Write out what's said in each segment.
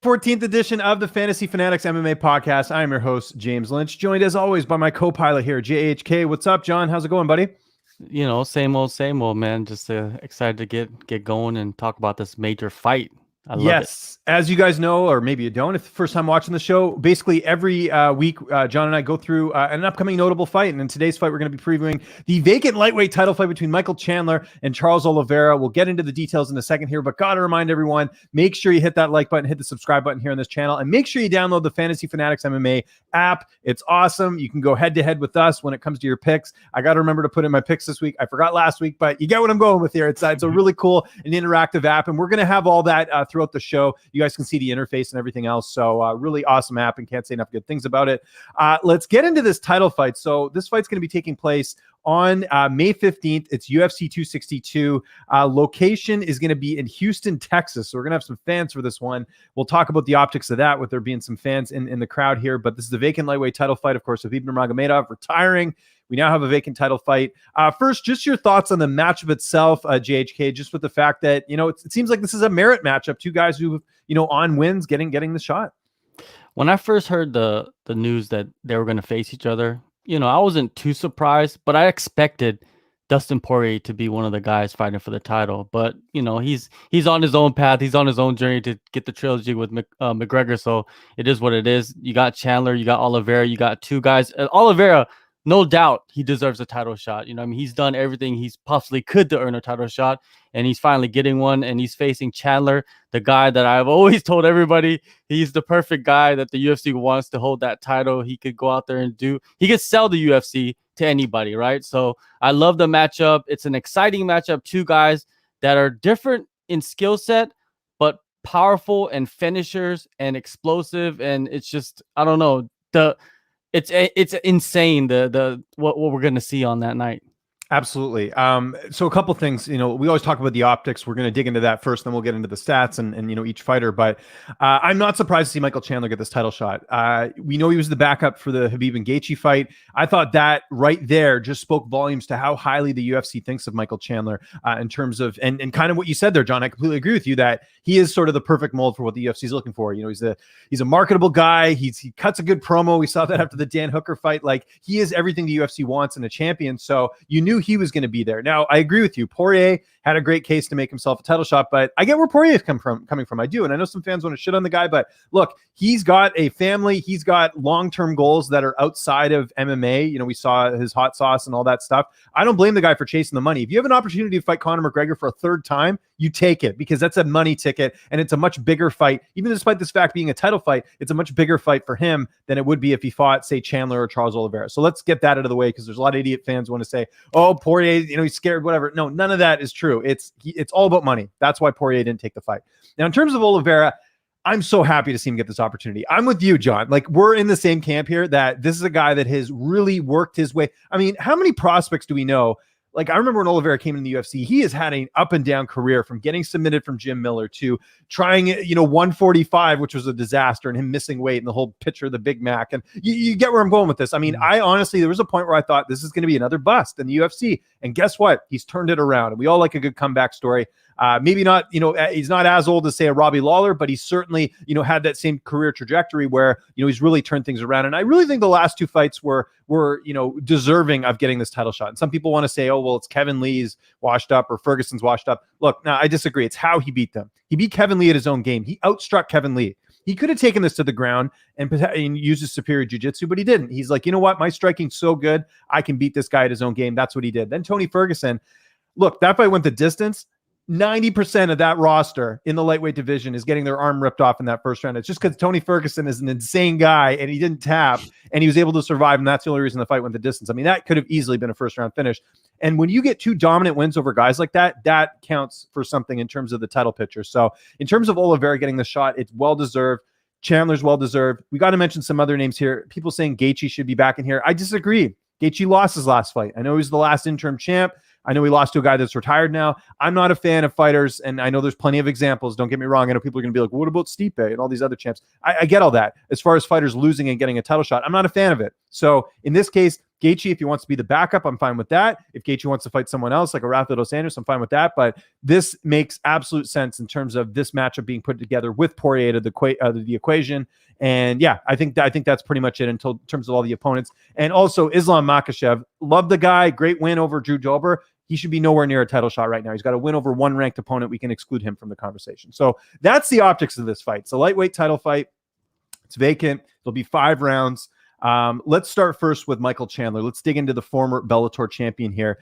14th edition of the Fantasy Fanatics MMA podcast. I am your host, James Lynch, joined as always by my co-pilot here, JHK. What's up, John? How's it going, buddy? Same old, man. Just excited to get going and talk about this major fight. I love it. Yes, as you guys know, or maybe you don't, if it's the first time watching the show, basically every week, John and I go through an upcoming notable fight. And in today's fight, we're going to be previewing the vacant lightweight title fight between Michael Chandler and Charles Oliveira. We'll get into the details in a second here, but got to remind everyone, make sure you hit that like button, hit the subscribe button here on this channel, and make sure you download the Fantasy Fanatics MMA app. It's awesome. You can go head to head with us when it comes to your picks. I got to remember to put in my picks this week. I forgot last week, but you get what I'm going with here. It's a really cool and interactive app, and we're going to have all that throughout the show. You guys can see the interface and everything else. So really awesome app and can't say enough good things about it. Let's get into this title fight. So this fight's going to be taking place on May 15th. It's UFC 262. Location is going to be in Houston, Texas. So we're going to have some fans for this one. We'll talk about the optics of that with there being some fans in the crowd here. But this is the vacant lightweight title fight, of course, with Ibn Nurmagomedov retiring. We now have a vacant title fight. First, just your thoughts on the matchup itself, JHK, just with the fact that, it seems like this is a merit matchup. Two guys who, on wins, getting the shot. When I first heard the news that they were going to face each other, I wasn't too surprised, but I expected Dustin Poirier to be one of the guys fighting for the title. But, he's on his own path. He's on his own journey to get the trilogy with McGregor. So it is what it is. You got Chandler, you got Oliveira, you got two guys. Oliveira, no doubt he deserves a title shot. He's done everything he's possibly could to earn a title shot, and he's finally getting one, and he's facing Chandler, the guy that I've always told everybody he's the perfect guy that the UFC wants to hold that title. He could go out there and he could sell the UFC to anybody, right? So I love the matchup. It's an exciting matchup. Two guys that are different in skill set, but powerful and finishers and explosive, and it's just, I don't know, it's insane what we're going to see on that night. Absolutely. So a couple things, we always talk about the optics. We're going to dig into that first, then we'll get into the stats and each fighter. But I'm not surprised to see Michael Chandler get this title shot. We know he was the backup for the Khabib and Gaethje fight. I thought that right there just spoke volumes to how highly the UFC thinks of Michael Chandler in terms of, and kind of what you said there, John. I completely agree with you that he is sort of the perfect mold for what the UFC is looking for. He's a marketable guy. He cuts a good promo. We saw that after the Dan Hooker fight. Like, he is everything the UFC wants in a champion. So you knew he was going to be there. Now, I agree with you. Poirier had a great case to make himself a title shot, but I get where Poirier is coming from. I do. And I know some fans want to shit on the guy, but look, he's got a family. He's got long-term goals that are outside of MMA. We saw his hot sauce and all that stuff. I don't blame the guy for chasing the money. If you have an opportunity to fight Conor McGregor for a third time, you take it, because that's a money ticket and it's a much bigger fight. Even despite this fact being a title fight, it's a much bigger fight for him than it would be if he fought, say, Chandler or Charles Oliveira. So let's get that out of the way, because there's a lot of idiot fans who want to say, oh, Poirier, he's scared, whatever. No, none of that is true. It's all about money. That's why Poirier didn't take the fight. Now, in terms of Oliveira, I'm so happy to see him get this opportunity. I'm with you, John. Like, we're in the same camp here, that this is a guy that has really worked his way. I mean, how many prospects do we know? Like, I remember when Oliveira came in the UFC, he has had an up and down career, from getting submitted from Jim Miller to trying, 145, which was a disaster, and him missing weight and the whole picture of the Big Mac. And you get where I'm going with this. I mean, I honestly, there was a point where I thought this is going to be another bust in the UFC. And guess what? He's turned it around. And we all like a good comeback story. Maybe not, he's not as old as, say, a Robbie Lawler, but he's certainly, had that same career trajectory where, he's really turned things around. And I really think the last two fights were deserving of getting this title shot. And some people want to say, oh, well, it's Kevin Lee's washed up or Ferguson's washed up. Look, no, I disagree. It's how he beat them. He beat Kevin Lee at his own game. He outstruck Kevin Lee. He could have taken this to the ground and used his superior jiu-jitsu, but he didn't. He's like, you know what? My striking's so good, I can beat this guy at his own game. That's what he did. Then Tony Ferguson, look, that fight went the distance. 90% of that roster in the lightweight division is getting their arm ripped off in that first round. It's just because Tony Ferguson is an insane guy and he didn't tap and he was able to survive. And that's the only reason the fight went the distance. I mean, that could have easily been a first round finish. And when you get two dominant wins over guys like that, that counts for something in terms of the title picture. So in terms of Oliveira getting the shot, it's well-deserved. Chandler's well-deserved. We got to mention some other names here. People saying Gaethje should be back in here. I disagree. Gaethje lost his last fight. I know he was the last interim champ. I know he lost to a guy that's retired now. I'm not a fan of fighters, and I know there's plenty of examples. Don't get me wrong. I know people are going to be like, what about Stipe and all these other champs? I get all that. As far as fighters losing and getting a title shot, I'm not a fan of it. So in this case, Gaethje, if he wants to be the backup, I'm fine with that. If Gaethje wants to fight someone else like a Rafael dos Anjos, I'm fine with that. But this makes absolute sense in terms of this matchup being put together with Poirier to the equation. And yeah, I think that's pretty much it in terms of all the opponents. And also Islam Makhachev, love the guy, great win over Drew Dober. He should be nowhere near a title shot right now. He's got to win over one ranked opponent. We can exclude him from the conversation. So that's the optics of this fight. It's a lightweight title fight. It's vacant. It'll be 5 rounds. Let's start first with Michael Chandler. Let's dig into the former Bellator champion here.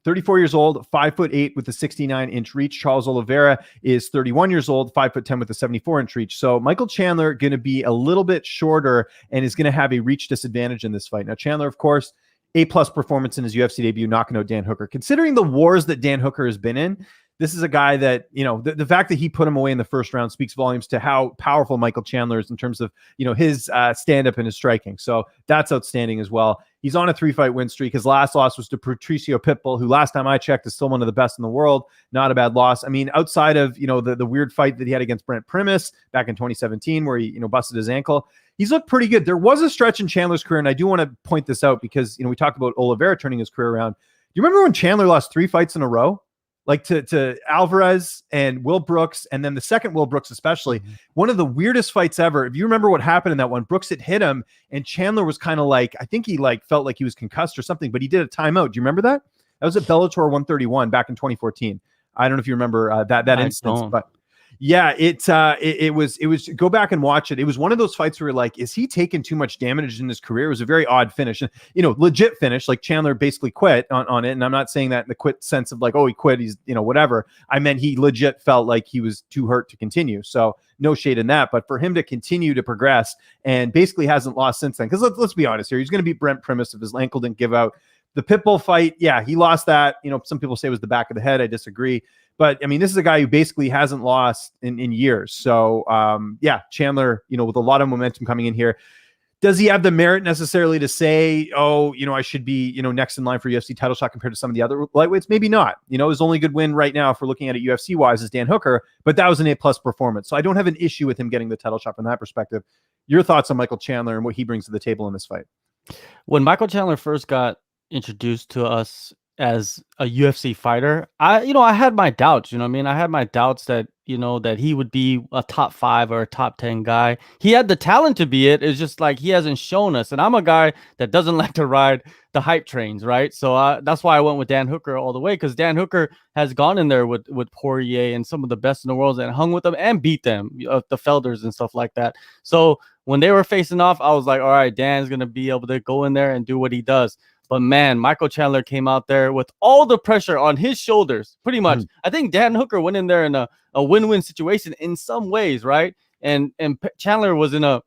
34 years old, 5'8" with a 69-inch reach. Charles Oliveira is 31 years old, 5'10" with a 74-inch reach. So Michael Chandler going to be a little bit shorter and is going to have a reach disadvantage in this fight. Now, Chandler, of course, A+ performance in his UFC debut, knocking out Dan Hooker. Considering the wars that Dan Hooker has been in, this is a guy that, you know, the fact that he put him away in the first round speaks volumes to how powerful Michael Chandler is in terms of, you know, his stand-up and his striking. So that's outstanding as well. He's on a 3-fight win streak. His last loss was to Patricio Pitbull, who last time I checked is still one of the best in the world. Not a bad loss. I mean, outside of, you know, the weird fight that he had against Brent Primus back in 2017, where he, you know, busted his ankle, he's looked pretty good. There was a stretch in Chandler's career, and I do want to point this out because, you know, we talked about Oliveira turning his career around. Do you remember when Chandler lost 3 fights in a row? Like to Alvarez and Will Brooks, and then the second Will Brooks especially. One of the weirdest fights ever. If you remember what happened in that one, Brooks had hit him, and Chandler was kind of like, I think he like felt like he was concussed or something, but he did a timeout. Do you remember that? That was at Bellator 131 back in 2014. I don't know if you remember that instance, but yeah, it was go back and watch it. It was one of those fights where you're like, is he taking too much damage in his career? It was a very odd finish, and, you know, legit finish. Like Chandler basically quit on it. And I'm not saying that in the quit sense of like, oh, he quit, he's, you know, whatever. I meant he legit felt like he was too hurt to continue. So no shade in that, but for him to continue to progress and basically hasn't lost since then. Because let's be honest here, he's going to beat Brent Primus if his ankle didn't give out. The Pitbull fight, yeah, he lost that. You know, some people say it was the back of the head. I disagree. But I mean, this is a guy who basically hasn't lost in years. So yeah, Chandler, you know, with a lot of momentum coming in here. Does he have the merit necessarily to say, oh, you know, I should be, you know, next in line for UFC title shot compared to some of the other lightweights? Maybe not. You know, his only good win right now, if we're looking at it UFC wise, is Dan Hooker, but that was an A+ performance. So I don't have an issue with him getting the title shot from that perspective. Your thoughts on Michael Chandler and what he brings to the table in this fight? When Michael Chandler first got introduced to us as a UFC fighter, I had my doubts, you know what I mean? I had my doubts that, you know, that he would be a top 5 or a top 10 guy. He had the talent to be it. It's just like he hasn't shown us. And I'm a guy that doesn't like to ride the hype trains, right? So that's why I went with Dan Hooker all the way, because Dan Hooker has gone in there with Poirier and some of the best in the world and hung with them and beat them, the Felders and stuff like that. So when they were facing off, I was like, all right, Dan's going to be able to go in there and do what he does. But man, Michael Chandler came out there with all the pressure on his shoulders, pretty much. I think Dan Hooker went in there in a win-win situation in some ways, right? And Chandler was in a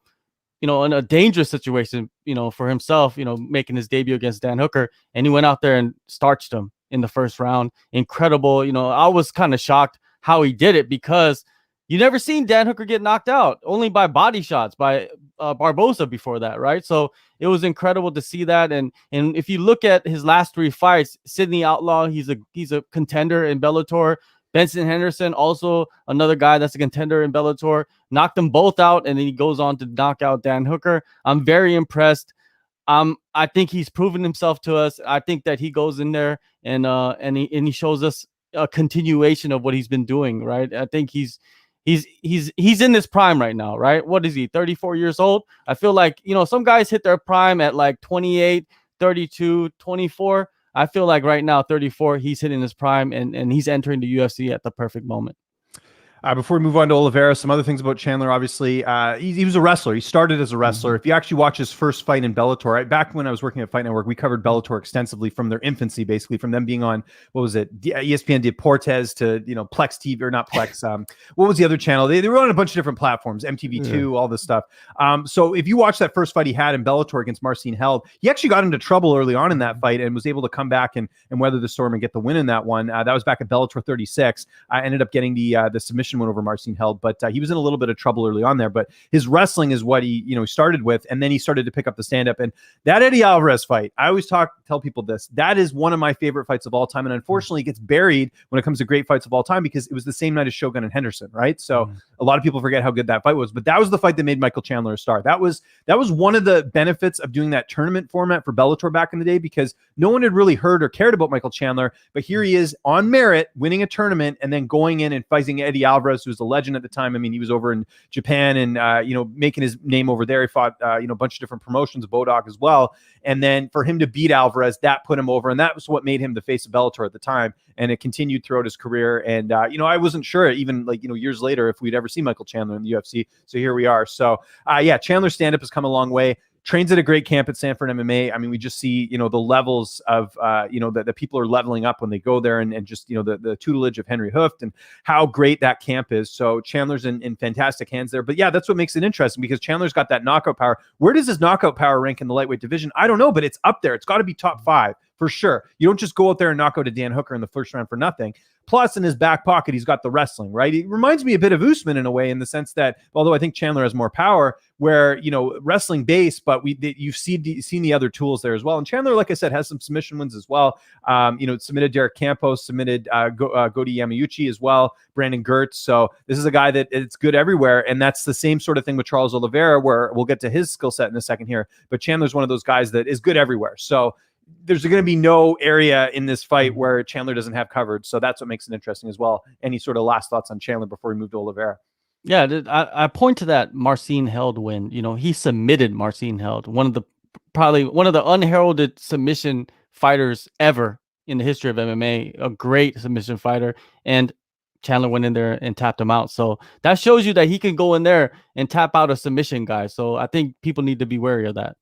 dangerous situation, you know, for himself, you know, making his debut against Dan Hooker, and he went out there and starched him in the first round. Incredible. You know, I was kind of shocked how he did it, because you never seen Dan Hooker get knocked out, only by body shots by Barbosa before that, right? So it was incredible to see that. And if you look at his last 3 fights, Sidney Outlaw, he's a contender in Bellator. Benson Henderson, also another guy that's a contender in Bellator, knocked them both out, and then he goes on to knock out Dan Hooker. I'm very impressed. I think he's proven himself to us. I think that he goes in there and he shows us a continuation of what he's been doing, right? I think he's in his prime right now, right? What is he, 34 years old? I feel like, you know, some guys hit their prime at like 28, 32, 24. I feel like right now, 34, he's hitting his prime, and he's entering the UFC at the perfect moment. Before we move on to Oliveira, some other things about Chandler. Obviously, he was a wrestler. He started as a wrestler. If you actually watch his first fight in Bellator, right, back when I was working at Fight Network, we covered Bellator extensively from their infancy, basically from them being on, what was it, ESPN Deportes to, you know, Plex TV, or not Plex. What was the other channel? They were on a bunch of different platforms, MTV2, all this stuff. So if you watch that first fight he had in Bellator against Marcin Held, he actually got into trouble early on in that fight and was able to come back and weather the storm and get the win in that one. That was back at Bellator 36. I ended up getting the submission submission win over Marcin Held, but he was in a little bit of trouble early on there. But his wrestling is what he, started with, and then he started to pick up the stand-up. And that Eddie Alvarez fight, I always tell people this, that is one of my favorite fights of all time, and unfortunately it gets buried when it comes to great fights of all time because it was the same night as Shogun and Henderson, right? So a lot of people forget how good that fight was, but that was the fight that made Michael Chandler a star. That was one of the benefits of doing that tournament format for Bellator back in the day, because no one had really heard or cared about Michael Chandler, but here he is on merit, winning a tournament, and then going in and fighting Eddie Alvarez, who was a legend at the time. I mean, he was over in Japan and making his name over there. He fought a bunch of different promotions, Bodog as well, and then for him to beat Alvarez, that put him over, and that was what made him the face of Bellator at the time, and it continued throughout his career. And I wasn't sure even years later if we'd ever see Michael Chandler in the UFC, so here we are. So Chandler's stand-up has come a long way. Trains at a great camp at Sanford MMA. I mean, we just see, the levels of, the people are leveling up when they go there, and just, the tutelage of Henry Hooft and how great that camp is. So Chandler's in fantastic hands there. But yeah, that's what makes it interesting, because Chandler's got that knockout power. Where does his knockout power rank in the lightweight division? I don't know, but it's up there. It's got to be top 5 for sure. You don't just go out there and knock out a Dan Hooker in the first round for nothing. Plus, in his back pocket, he's got the wrestling, right? He reminds me a bit of Usman in a way, in the sense that, although I think Chandler has more power, where, wrestling base, but you've seen the other tools there as well. And Chandler, like I said, has some submission wins as well. Submitted Derek Campos, submitted Godi Yamauchi as well, Brandon Gertz. So this is a guy that it's good everywhere. And that's the same sort of thing with Charles Oliveira, where we'll get to his skill set in a second here. But Chandler's one of those guys that is good everywhere. So there's going to be no area in this fight where Chandler doesn't have covered. So that's what makes it interesting as well. Any sort of last thoughts on Chandler before we move to Oliveira? Yeah, I point to that Marcin Held win. He submitted Marcin Held, probably one of the unheralded submission fighters ever in the history of MMA, a great submission fighter. And Chandler went in there and tapped him out. So that shows you that he can go in there and tap out a submission guy. So I think people need to be wary of that.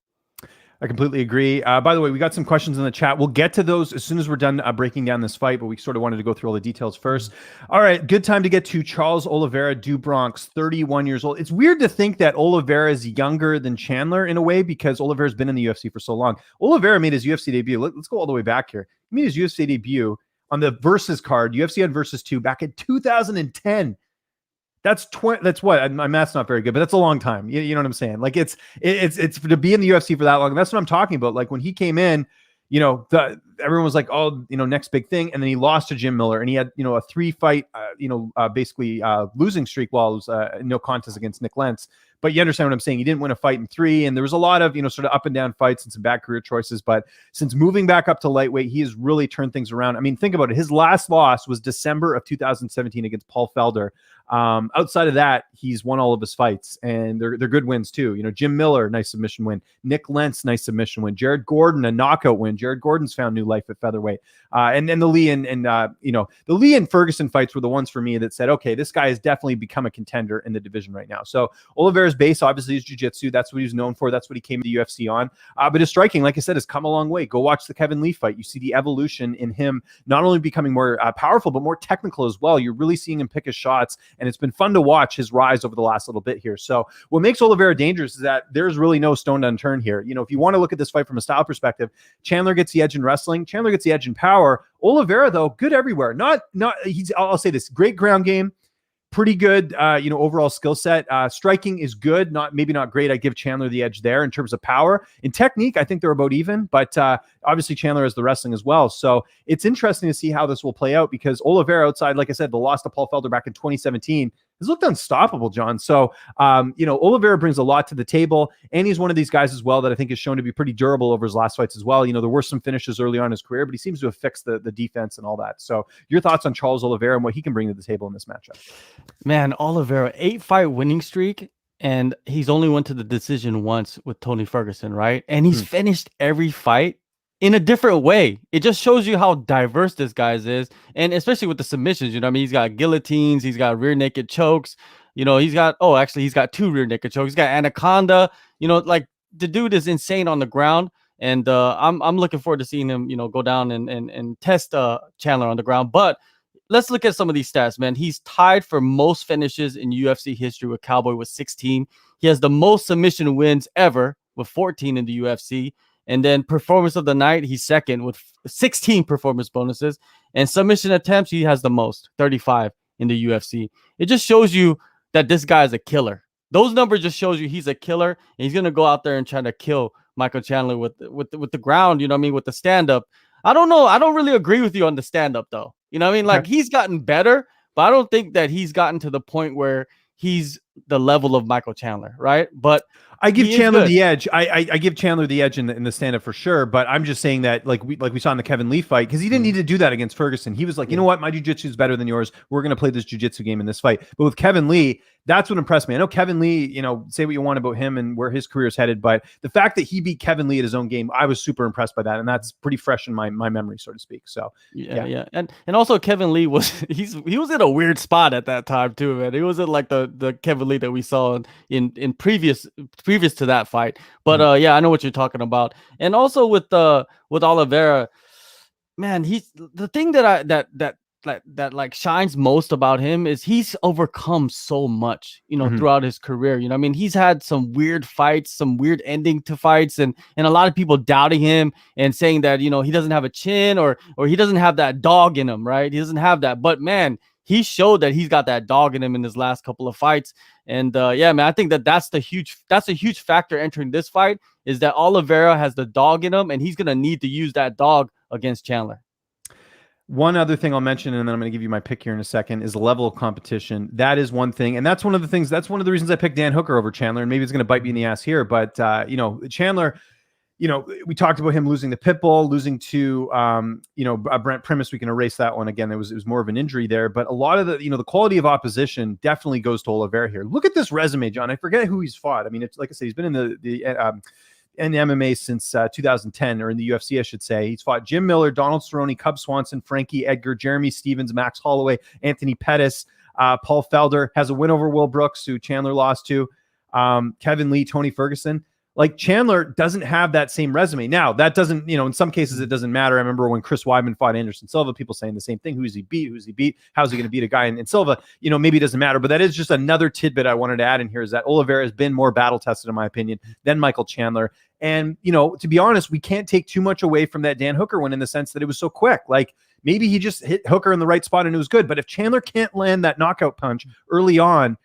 I completely agree. By the way, we got some questions in the chat. We'll get to those as soon as we're done breaking down this fight, but we sort of wanted to go through all the details first. All right, good time to get to Charles Oliveira du Bronx, 31 years old. It's weird to think that Oliveira is younger than Chandler in a way, because Oliveira's been in the UFC for so long. Oliveira made his UFC debut. Let's go all the way back here. He made his UFC debut on the Versus card, UFC had Versus 2, back in 2010. That's what, my math's not very good, but that's a long time. You know what I'm saying? Like it's to be in the UFC for that long. That's what I'm talking about. Like when he came in, everyone was like, oh, next big thing. And then he lost to Jim Miller, and he had, a 3-fight, basically losing streak while it was no contest against Nick Lentz. But you understand what I'm saying? He didn't win a fight in 3, and there was a lot of, sort of up and down fights and some bad career choices. But since moving back up to lightweight, he has really turned things around. I mean, think about it. His last loss was December of 2017 against Paul Felder. Outside of that, he's won all of his fights, and they're good wins too. Jim Miller, nice submission win. Nick Lentz, nice submission win. Jared Gordon, a knockout win. Jared Gordon's found new life at featherweight. And then the Lee and the Lee and Ferguson fights were the ones for me that said, okay, this guy has definitely become a contender in the division right now. So Oliveira's base obviously is jiu-jitsu. That's what he's known for. That's what he came to the UFC on. But his striking, like I said, has come a long way. Go watch the Kevin Lee fight. You see the evolution in him, not only becoming more powerful, but more technical as well. You're really seeing him pick his shots, and it's been fun to watch his rise over the last little bit here. So what makes Oliveira dangerous is that there's really no stone unturned here. If you want to look at this fight from a style perspective, Chandler gets the edge in wrestling. Chandler gets the edge in power. Oliveira, though, good everywhere. I'll say this, great ground game, pretty good, overall skill set. Striking is good, maybe not great. I give Chandler the edge there in terms of power. In technique, I think they're about even, but obviously Chandler has the wrestling as well. So it's interesting to see how this will play out, because Oliveira, outside, like I said, the loss to Paul Felder back in 2017, has looked unstoppable, John. So, Oliveira brings a lot to the table, and he's one of these guys as well that I think is shown to be pretty durable over his last fights as well. There were some finishes early on in his career, but he seems to have fixed the defense and all that. So your thoughts on Charles Oliveira and what he can bring to the table in this matchup? Man, Oliveira, 8-fight winning streak, and he's only went to the decision once with Tony Ferguson, right? And he's finished every fight in a different way. It just shows you how diverse this guy is, and especially with the submissions. He's got guillotines, he's got rear naked chokes. He's got he's got 2 rear naked chokes. He's got anaconda. Like the dude is insane on the ground, and I'm looking forward to seeing him, go down and test Chandler on the ground. But let's look at some of these stats, man. He's tied for most finishes in UFC history with Cowboy with 16. He has the most submission wins ever with 14 in the UFC. And then performance of the night, he's second with 16 performance bonuses. And submission attempts, he has the most, 35 in the UFC. It just shows you that this guy is a killer. Those numbers just shows you he's a killer, and he's gonna go out there and try to kill Michael Chandler with the ground. You know what I mean? With the stand up. I don't know. I don't really agree with you on the stand up though. You know what I mean? Like he's gotten better, but I don't think that he's gotten to the point where he's the level of Michael Chandler, right? But I give Chandler the edge. I give Chandler the edge in the stand-up for sure. But I'm just saying that like we saw in the Kevin Lee fight, because he didn't need to do that against Ferguson. He was like, you know what, my jiu-jitsu is better than yours. We're gonna play this jiu-jitsu game in this fight. But with Kevin Lee, that's what impressed me. I know Kevin Lee, you know, say what you want about him and where his career is headed, but the fact that he beat Kevin Lee at his own game, I was super impressed by that, and that's pretty fresh in my memory, so to speak. So yeah. And also Kevin Lee was he was in a weird spot at that time too, man. He wasn't like the Kevin Lee that we saw in previous to that fight. But yeah, I know what you're talking about. And also with Oliveira, man, he's the thing that like shines most about him is he's overcome so much, you know, throughout his career. You know, I mean, he's had some weird fights, some weird ending to fights, and a lot of people doubting him and saying that, you know, he doesn't have a chin or he doesn't have that dog in him, right? He doesn't have that. But man, he showed that he's got that dog in him in his last couple of fights. And yeah, man, I think that's a huge factor entering this fight, is that Oliveira has the dog in him, and he's gonna need to use that dog against Chandler. One other thing I'll mention, and then I'm going to give you my pick here in a second, is the level of competition. That is one thing, and that's one of the things. That's one of the reasons I picked Dan Hooker over Chandler, and maybe it's going to bite me in the ass here. But you know, Chandler, you know, we talked about him losing the Pitbull, losing to you know, Brent Primus. We can erase that one again. It was more of an injury there, but a lot of the, you know, the quality of opposition definitely goes to Oliveira here. Look at this resume, John. I forget who he's fought. I mean, it's like I said, he's been in MMA since 2010, or in the UFC, I should say. He's fought Jim Miller, Donald Cerrone, Cub Swanson, Frankie Edgar, Jeremy Stevens, Max Holloway, Anthony Pettis, Paul Felder. Has a win over Will Brooks, who Chandler lost to, Kevin Lee, Tony Ferguson. Like, Chandler doesn't have that same resume. Now, that doesn't, you know, in some cases it doesn't matter. I remember when Chris Weidman fought Anderson Silva, people saying the same thing. Who's he beat? Who's he beat? How's he going to beat a guy in Silva? You know, maybe it doesn't matter, but that is just another tidbit I wanted to add in here, is that Oliveira has been more battle tested, in my opinion, than Michael Chandler. And, you know, to be honest, we can't take too much away from that Dan Hooker one, in the sense that it was so quick. Like, maybe he just hit Hooker in the right spot and it was good. But if Chandler can't land that knockout punch early on,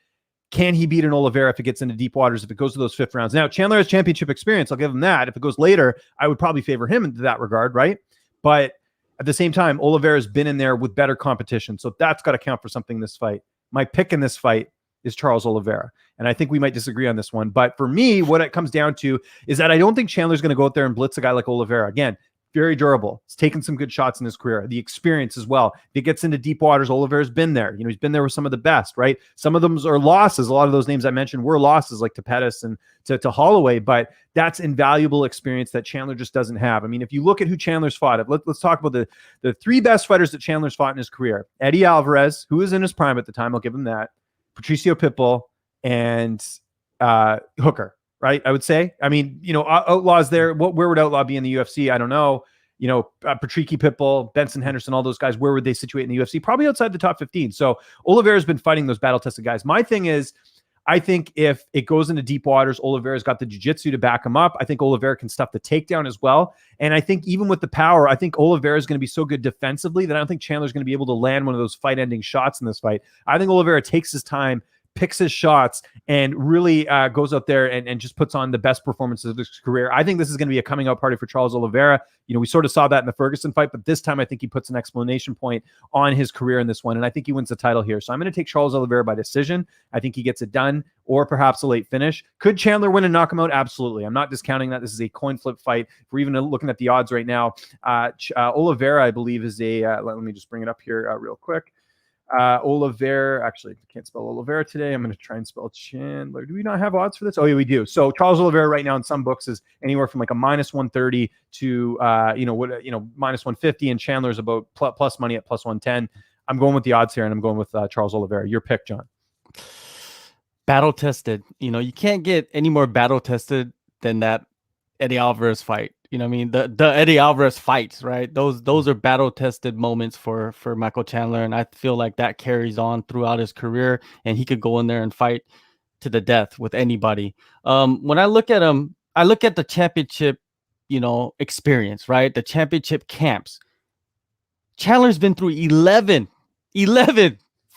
can he beat an Oliveira if it gets into deep waters, if it goes to those fifth rounds? Now, Chandler has championship experience. I'll give him that. If it goes later, I would probably favor him in that regard, right? But at the same time, Oliveira's been in there with better competition. So that's got to count for something in this fight. My pick in this fight is Charles Oliveira. And I think we might disagree on this one. But for me, what it comes down to is that I don't think Chandler's going to go out there and blitz a guy like Oliveira. Again, very durable. He's taken some good shots in his career. The experience as well. If he gets into deep waters, Oliveira's been there. You know, he's been there with some of the best, right? Some of them are losses. A lot of those names I mentioned were losses, like to Pettis and to Holloway, but that's invaluable experience that Chandler just doesn't have. I mean, if you look at who Chandler's fought, let's talk about the three best fighters that Chandler's fought in his career. Eddie Alvarez, who was in his prime at the time, I'll give him that. Patricio Pitbull, and Hooker. Right, I would say. I mean, you know, Outlaw's there. Where would Outlaw be in the UFC? I don't know. You know, Patricky Pitbull, Benson Henderson, all those guys, where would they situate in the UFC? Probably outside the top 15. So Oliveira's been fighting those battle-tested guys. My thing is, I think if it goes into deep waters, Oliveira's got the jiu-jitsu to back him up. I think Oliveira can stuff the takedown as well. And I think even with the power, I think Oliveira is going to be so good defensively that I don't think Chandler's going to be able to land one of those fight-ending shots in this fight. I think Oliveira takes his time, picks his shots, and really goes out there and just puts on the best performances of his career. I think this is going to be a coming out party for Charles Oliveira. You know, we sort of saw that in the Ferguson fight, but this time I think he puts an exclamation point on his career in this one, and I think he wins the title here. So I'm going to take Charles Oliveira by decision. I think he gets it done, or perhaps a late finish. Could Chandler win and knock him out? Absolutely. I'm not discounting that. This is a coin flip fight. If we're even looking at the odds right now, Oliveira, I believe, is a let me just bring it up here real quick. Oliveira, actually, I can't spell Oliveira today. I'm going to try and spell Chandler. Do we not have odds for this? Oh, yeah, we do. So Charles Oliveira right now in some books is anywhere from like a minus 130 to, minus 150, and Chandler's about plus money at plus 110. I'm going with the odds here, and I'm going with Charles Oliveira. Your pick, John. Battle tested. You know, you can't get any more battle tested than that Eddie Alvarez fight. You know what I mean? The Eddie Alvarez fights, right? Those are battle tested moments for Michael Chandler. And I feel like that carries on throughout his career, and he could go in there and fight to the death with anybody. When I look at him, I look at the championship, you know, experience, right? The championship camps. Chandler's been through 11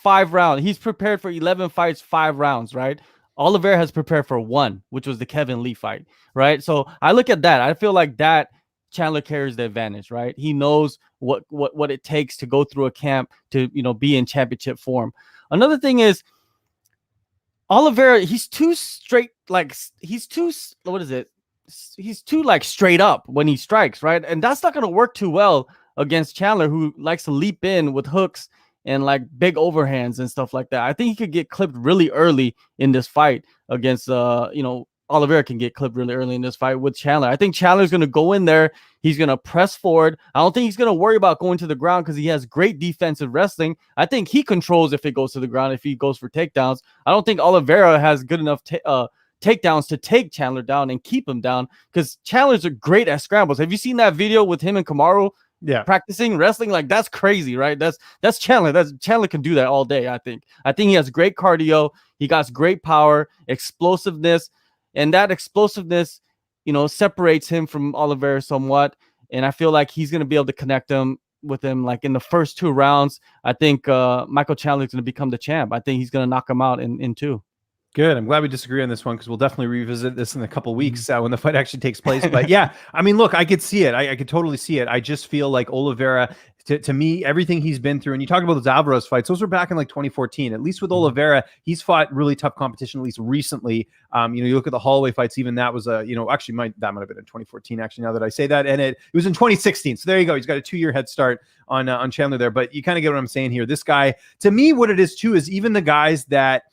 5 rounds. He's prepared for 11 fights, 5 rounds, right? Oliveira has prepared for 1, which was the Kevin Lee fight, right? So I look at that. I feel like that Chandler carries the advantage, right? He knows what it takes to go through a camp to, be in championship form. Another thing is Oliveira, he's too straight, like he's too, what is it? He's too like straight up when he strikes, right? And that's not going to work too well against Chandler, who likes to leap in with hooks and like big overhands and stuff like that. I think he could get clipped really early in this fight against, Oliveira can get clipped really early in this fight with Chandler. I think Chandler's going to go in there. He's going to press forward. I don't think he's going to worry about going to the ground because he has great defensive wrestling. I think he controls if it goes to the ground, if he goes for takedowns. I don't think Oliveira has good enough takedowns to take Chandler down and keep him down because Chandler's great at scrambles. Have you seen that video with him and Kamaru? Yeah, practicing wrestling? Like, that's crazy, right? That's Chandler. Chandler can do that all day. I think he has great cardio. He got great power, explosiveness, and that explosiveness, separates him from Oliveira somewhat. And I feel like he's going to be able to connect with him like in the first 2 rounds. I think Michael Chandler is going to become the champ. I think he's going to knock him out in 2. Good. I'm glad we disagree on this one because we'll definitely revisit this in a couple weeks when the fight actually takes place. But yeah, I mean, look, I could see it. I could totally see it. I just feel like Oliveira, to me, everything he's been through, and you talk about those Alvarez fights, those were back in like 2014. At least with Oliveira, he's fought really tough competition, at least recently. You look at the Holloway fights, even that was actually that might have been in 2014, actually, now that I say that. And it was in 2016. So there you go. He's got a 2-year head start on Chandler there. But you kind of get what I'm saying here. This guy, to me, what it is too, is even the guys that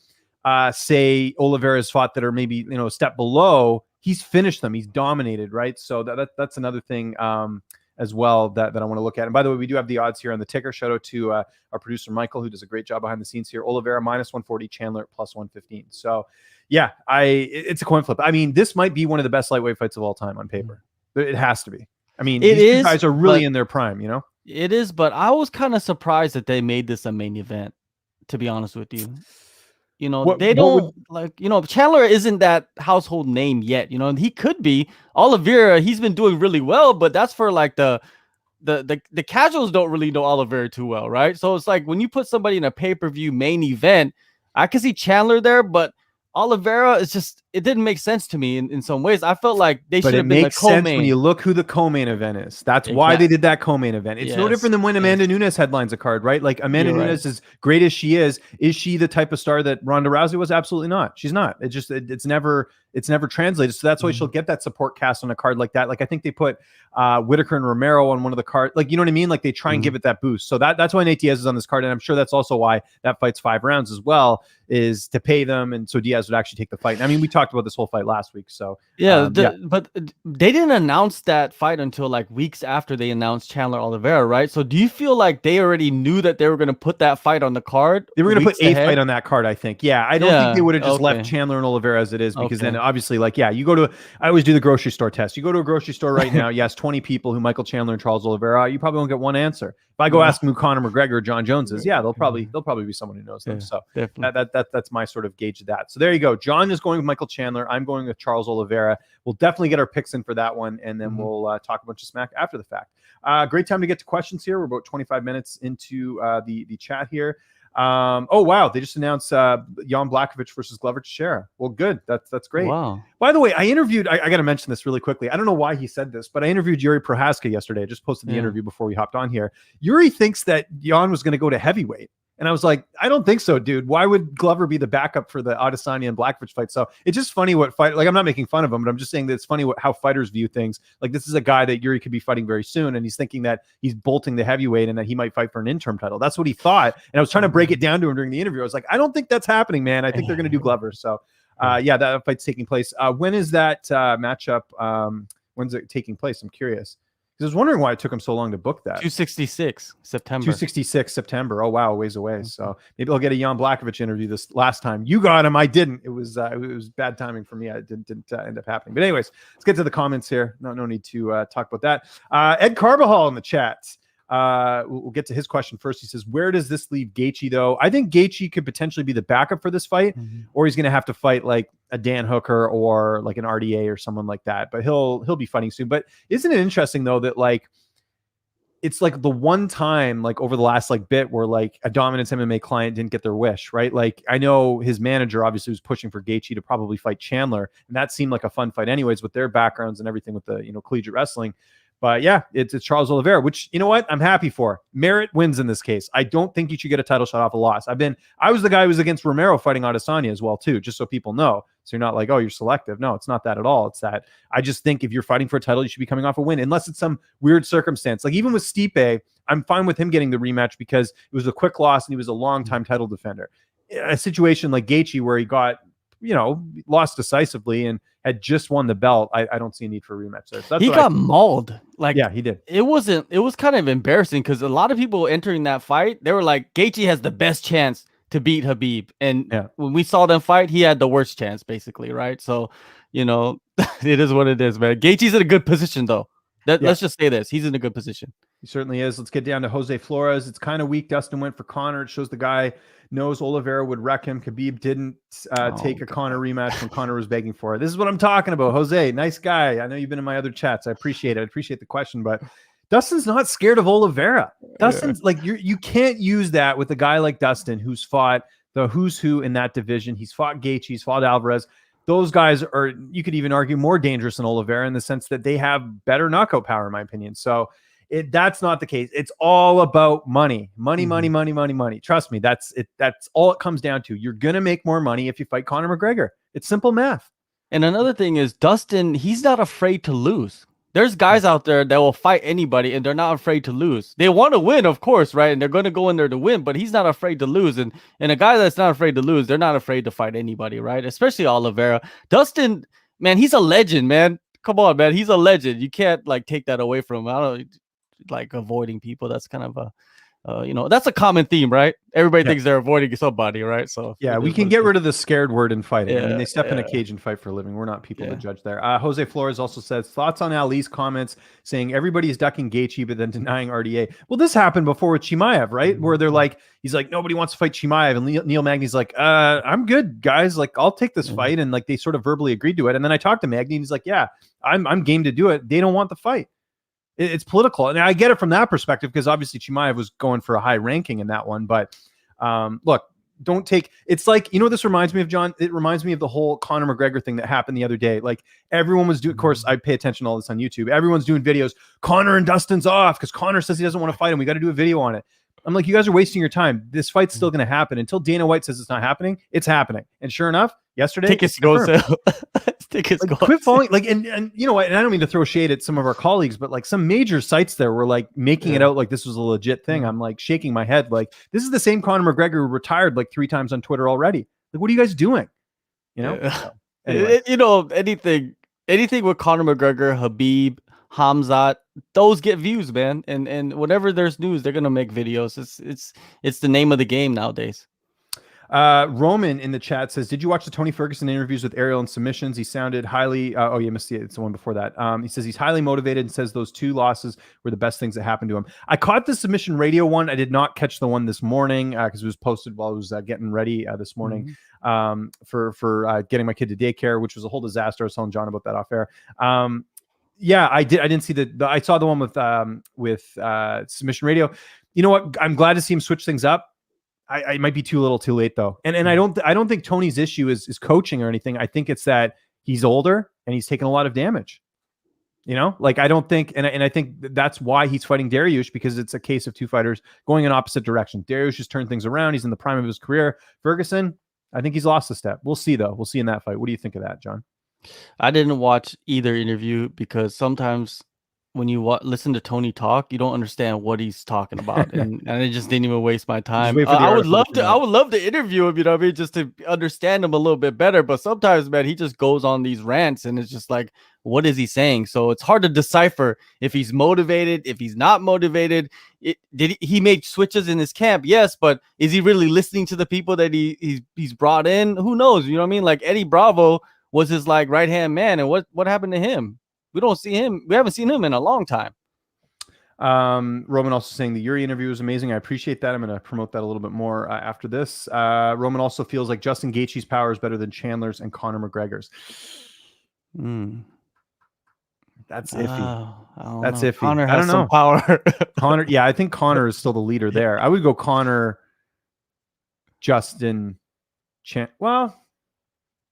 say Oliveira's fought that are maybe, a step below, he's finished them. He's dominated, right? So that's another thing as well that I want to look at. And by the way, we do have the odds here on the ticker. Shout out to our producer, Michael, who does a great job behind the scenes here. Oliveira -140, Chandler +115. So yeah, it's a coin flip. I mean, this might be one of the best lightweight fights of all time on paper. It has to be. I mean, these guys are really in their prime, It is, but I was kind of surprised that they made this a main event, to be honest with you. Chandler isn't that household name yet, he could be. Oliveira, he's been doing really well, but that's for like the casuals don't really know Oliveira too well, right? So it's like when you put somebody in a pay-per-view main event, I can see Chandler there, but Oliveira is just, it didn't make sense to me in some ways. I felt like they should have been the co-main. When you look who the co-main event is. That's why they did that co-main event. It's no different than when Amanda Nunes headlines a card, right? Like Amanda Nunes, as great as she is she the type of star that Ronda Rousey was? Absolutely not. She's not. It's never translated. So that's why she'll get that support cast on a card like that. Like I think they put Whitaker and Romero on one of the cards. Like, you know what I mean? Like they try and give it that boost. So that's why Nate Diaz is on this card. And I'm sure that's also why that fight's 5 rounds as well, is to pay them. And so Diaz would actually take the fight. And I mean, we talked about this whole fight last week. So but they didn't announce that fight until like weeks after they announced Chandler Oliveira, right? So do you feel like they already knew that they were going to put that fight on the card? They were going to put a fight on that card, I think. Yeah, I don't think they would have just left Chandler and Oliveira as it is, because then obviously, like, you go to, I always do the grocery store test. You go to a grocery store right now, yes, 20 people who Michael Chandler and Charles Oliveira, you probably won't get one answer. If I go ask them who Conor McGregor or John Jones is, they'll probably be someone who knows them. So that's my sort of gauge of that. So there you go. John is going with Michael Chandler. I'm going with Charles Oliveira. We'll definitely get our picks in for that one, and then we'll talk a bunch of smack after the fact. Great time to get to questions here. We're about 25 minutes into the chat here. Oh wow, they just announced Jan Blachowicz versus Glover Teixeira. Well, good. That's great. Wow. By the way, I interviewed, I got to mention this really quickly. I don't know why he said this, but I interviewed Yuri Prohaska yesterday. I just posted the interview before we hopped on here. Yuri thinks that Jan was going to go to heavyweight. And I was like, I don't think so, dude. Why would Glover be the backup for the Adesanya and Blachowicz fight? So it's just funny what fight, like, I'm not making fun of him, but I'm just saying that it's funny how fighters view things. Like, this is a guy that Yuri could be fighting very soon, and he's thinking that he's bolting the heavyweight and that he might fight for an interim title. That's what he thought. And I was trying to break it down to him during the interview. I was like, I don't think that's happening, man. I think they're going to do Glover. So that fight's taking place. When is that matchup? When's it taking place? I'm curious. I was wondering why it took him so long to book that. 266 September. 266 September. Oh wow, a ways away. So maybe I'll get a Jan Blachowicz interview this last time. You got him, I didn't. It was bad timing for me. It didn't end up happening. But anyways, let's get to the comments here. No need to talk about that. Ed Carbajal in the chat. We'll get to his question first. He says, where does this leave Gaethje, though? I think Gaethje could potentially be the backup for this fight, or he's going to have to fight like a Dan Hooker or like an RDA or someone like that. But he'll be fighting soon. But isn't it interesting, though, that like it's like the one time like over the last like bit where like a Dominance MMA client didn't get their wish, right? Like I know his manager obviously was pushing for Gaethje to probably fight Chandler, and that seemed like a fun fight anyways with their backgrounds and everything with the, collegiate wrestling. But yeah, it's Charles Oliveira, which, you know what, I'm happy for. Merit wins in this case. I don't think you should get a title shot off a loss. I was the guy who was against Romero fighting Adesanya as well too, just so people know. So you're not like, oh, you're selective. No, it's not that at all. It's that I just think if you're fighting for a title, you should be coming off a win, unless it's some weird circumstance. Like even with Stipe, I'm fine with him getting the rematch because it was a quick loss and he was a long-time title defender. A situation like Gaethje where he got, lost decisively and had just won the belt, I don't see a need for a rematch there. So that's he got mauled. Like, yeah, he did. It was kind of embarrassing because a lot of people entering that fight, they were like, Gaethje has the best chance to beat Khabib. And when we saw them fight, he had the worst chance, basically, right? So, it is what it is, man. Gaethje's in a good position, though. Let's just say this. He's in a good position. He certainly is. Let's get down to Jose Flores. It's kind of weak. Dustin went for Conor. It shows the guy knows Oliveira would wreck him. Khabib didn't take a Conor rematch when Conor was begging for it. This is what I'm talking about. Jose, nice guy. I know you've been in my other chats. I appreciate it. I appreciate the question, but Dustin's not scared of Oliveira. Dustin's like, you can't use that with a guy like Dustin who's fought the who's who in that division. He's fought Gaethje, he's fought Alvarez. Those guys are, you could even argue, more dangerous than Oliveira in the sense that they have better knockout power, in my opinion. So that's not the case. It's all about money. Money. Trust me, that's it. That's all it comes down to. You're going to make more money if you fight Conor McGregor. It's simple math. And another thing is Dustin, he's not afraid to lose. There's guys out there that will fight anybody and they're not afraid to lose. They want to win, of course, right? And they're going to go in there to win, but he's not afraid to lose. And a guy that's not afraid to lose, they're not afraid to fight anybody, right? Especially Oliveira. Dustin, man, he's a legend, man. Come on, man. He's a legend. You can't like take that away from him. I don't like avoiding people. That's kind of a that's a common theme, right? Everybody thinks they're avoiding somebody, right? So yeah, we can get rid of the scared word in fighting. I mean, they step in a cage and fight for a living. We're not people to judge there. Jose Flores also says, thoughts on Ali's comments saying everybody's ducking Gaethje but then denying RDA. Well, this happened before with Chimaev, right? Where they're like, he's like, nobody wants to fight Chimaev, and Neil Magny's like, I'm good, guys. Like, I'll take this fight, and like they sort of verbally agreed to it. And then I talked to Magny, and he's like, yeah, I'm game to do it. They don't want the fight. It's political. And I get it from that perspective because obviously Chimaev was going for a high ranking in that one. But look, don't take, it's like, what this reminds me of, John? It reminds me of the whole Conor McGregor thing that happened the other day. Like everyone was doing, of course, I pay attention to all this on YouTube. Everyone's doing videos. Conor and Dustin's off because Conor says he doesn't want to fight him. We got to do a video on it. I'm like, you guys are wasting your time. This fight's still going to happen until Dana White says it's not happening. It's happening. And sure enough, yesterday, tickets go sale. Tickets go. Quit following, like, and you know what? And I don't mean to throw shade at some of our colleagues, but like some major sites there were like making it out like this was a legit thing. I'm like shaking my head, like this is the same Conor McGregor who retired like 3 times on Twitter already. Like, what are you guys doing? So, anyway. Anything with Conor McGregor, Khabib, Hamzat, those get views, man. And whenever there's news, they're gonna make videos. It's the name of the game nowadays. Roman in the chat says, did you watch the Tony Ferguson interviews with Ariel and submissions? He sounded highly you missed it. It's the one before that. He says he's highly motivated and says those 2 losses were the best things that happened to him. I caught the submission radio one. I did not catch the one this morning because it was posted while I was getting ready this morning for getting my kid to daycare, which was a whole disaster. I was telling John about that off air. Yeah, I didn't see I saw the one with submission radio. You know what? I'm glad to see him switch things up. I might be too little too late though. And I don't think Tony's issue is coaching or anything. I think it's that he's older and he's taken a lot of damage. Like I don't think, and I think that's why he's fighting Dariush, because it's a case of 2 fighters going in opposite direction. Dariush has turned things around. He's in the prime of his career. Ferguson, I think he's lost a step. We'll see though. We'll see in that fight. What do you think of that, John? I didn't watch either interview because sometimes when you listen to Tony talk, you don't understand what he's talking about, and I just didn't even waste my time. I would love to interview him, you know what I mean, just to understand him a little bit better. But sometimes, man, he just goes on these rants, and it's just like, what is he saying? So it's hard to decipher if he's motivated, if he's not motivated. He made switches in his camp, yes, but is he really listening to the people that he's brought in? Who knows? You know what I mean? Like Eddie Bravo was his like right hand man, and what happened to him? We don't see him. We haven't seen him in a long time. Roman also saying the Yuri interview was amazing. I appreciate that. I'm going to promote that a little bit more after this. Roman also feels like Justin Gaethje's power is better than Chandler's and Conor McGregor's. That's iffy. I don't That's know. iffy. Connor I has don't some know. power. Connor, yeah, I think Connor is still the leader there. I would go Connor, Justin, well,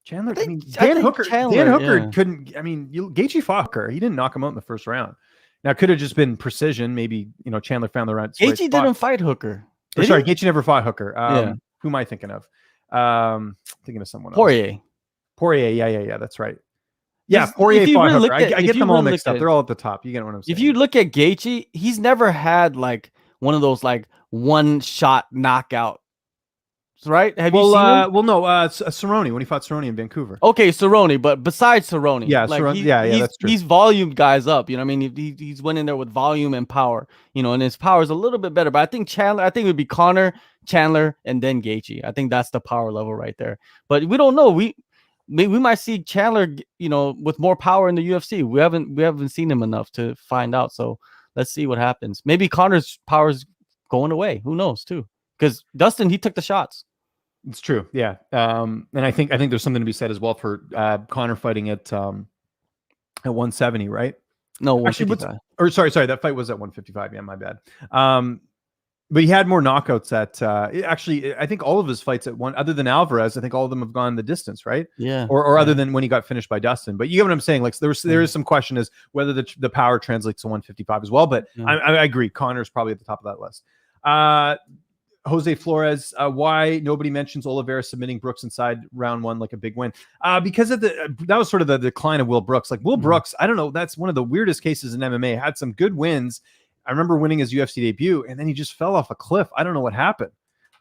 Chandler. I mean, I Dan think Hooker. Dan Chandler, Hooker yeah. couldn't. I mean, Gaethje fought Hooker. He didn't knock him out in the first round. Now, it could have just been precision. Maybe Chandler found the right Gaethje spot. didn't fight Hooker. Or Did sorry, he? Gaethje never fought Hooker. Yeah. Who am I thinking of? Thinking of someone else. Poirier. Yeah. That's right. Yeah, Poirier If you fought really Hooker. I get them all mixed up. at, They're all at the top. You get what I'm saying. if you look at Gaethje, he's never had like one of those like one shot knockouts, right? Have you seen him? Well, no, Cerrone when he fought Cerrone in Vancouver. Okay, Cerrone, but besides Cerrone, Yeah, like Cerrone, yeah, that's true. He's volumed guys up. You know what I mean? He's went in there with volume and power. And his power is a little bit better. But I think it would be Connor, Chandler, and then Gaethje. I think that's the power level right there. But we don't know. We might see Chandler, with more power in the UFC. We haven't seen him enough to find out. So let's see what happens. Maybe Connor's power's going away. Who knows too? Because Dustin, he took the shots. It's true, yeah. And I think there's something to be said as well for Connor fighting at 170, right? No, 155. Sorry, that fight was at 155. Yeah, my bad. But he had more knockouts at actually, I think all of his fights at one, other than Alvarez, I think all of them have gone the distance, right? Yeah. Or other than when he got finished by Dustin. But you get what I'm saying? Like there is some question as whether the power translates to 155 as well. But I agree, Connor's probably at the top of that list. Jose Flores, why nobody mentions Oliveira submitting Brooks inside round one like a big win? Because of that was sort of the decline of Will Brooks. Like Will Brooks, I don't know, that's one of the weirdest cases in MMA. Had some good wins. I remember winning his UFC debut, and then he just fell off a cliff. I don't know what happened.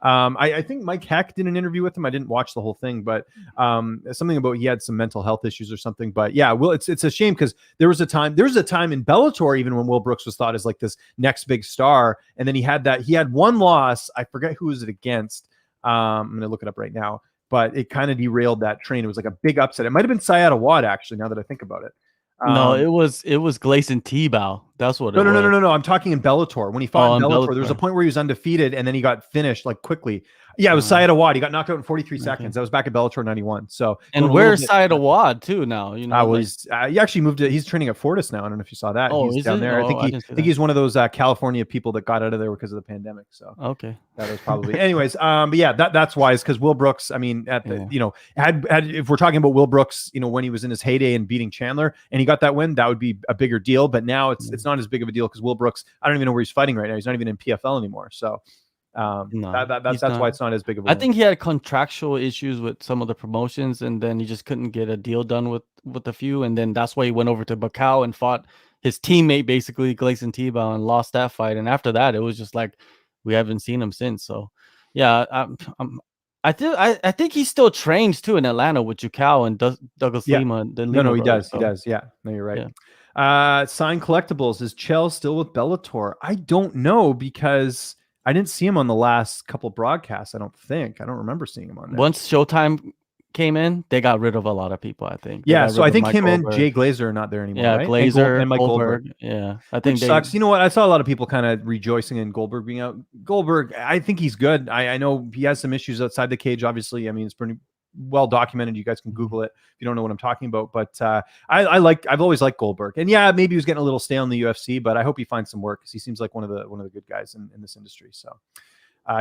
I think Mike Heck did an interview with him. I didn't watch the whole thing, but something about he had some mental health issues or something. But yeah, Will, it's a shame because there was a time in Bellator even when Will Brooks was thought as like this next big star, and then he had one loss. I forget who was it against. I'm gonna look it up right now, but it kind of derailed that train. It was like a big upset. It might have been Syed Awad actually. Now that I think about it. No, it was Gleison Tebow. That's what it was. No. I'm talking in Bellator. When he fought in Bellator, there was a point where he was undefeated and then he got finished like quickly. Yeah, it was Syed Awad. He got knocked out in 43 seconds. That was back at Bellator 91. So, and where's Syed Awad too now? He actually moved to. He's training at Fortis now. I don't know if you saw that. He's down there. I think he's one of those California people that got out of there because of the pandemic. So okay, that was probably. Anyways, but yeah, that's why is because Will Brooks. I mean, at the had if we're talking about Will Brooks, when he was in his heyday and beating Chandler and he got that win, that would be a bigger deal. But now it's not as big of a deal because Will Brooks. I don't even know where he's fighting right now. He's not even in PFL anymore. So. That's why it's not as big of a win. I think he had contractual issues with some of the promotions, and then he just couldn't get a deal done with a few, and then that's why he went over to Macau and fought his teammate, basically Gleison Tebow, and lost that fight. And after that, it was just like we haven't seen him since. So, yeah, I think he still trains too in Atlanta with Jucal and Douglas Lima. No, he does. He does. Yeah, no, you're right. Yeah. Sign Collectibles, is Chell still with Bellator? I don't know because I didn't see him on the last couple broadcasts. I don't remember seeing him on there. Once Showtime came in, they got rid of a lot of people, I think. Yeah, so I think him and Jay Glazer are not there anymore. Yeah, right? Glazer and Mike Goldberg. Yeah, I think Which sucks. You know what? I saw a lot of people kind of rejoicing in Goldberg being out. Goldberg, I think he's good. I know he has some issues outside the cage. Obviously, I mean, it's pretty well documented. You guys can Google it if you don't know what I'm talking about. But I've always liked Goldberg, and yeah, maybe he was getting a little stale in the UFC, but I hope he finds some work because he seems like one of the good guys in this industry. So,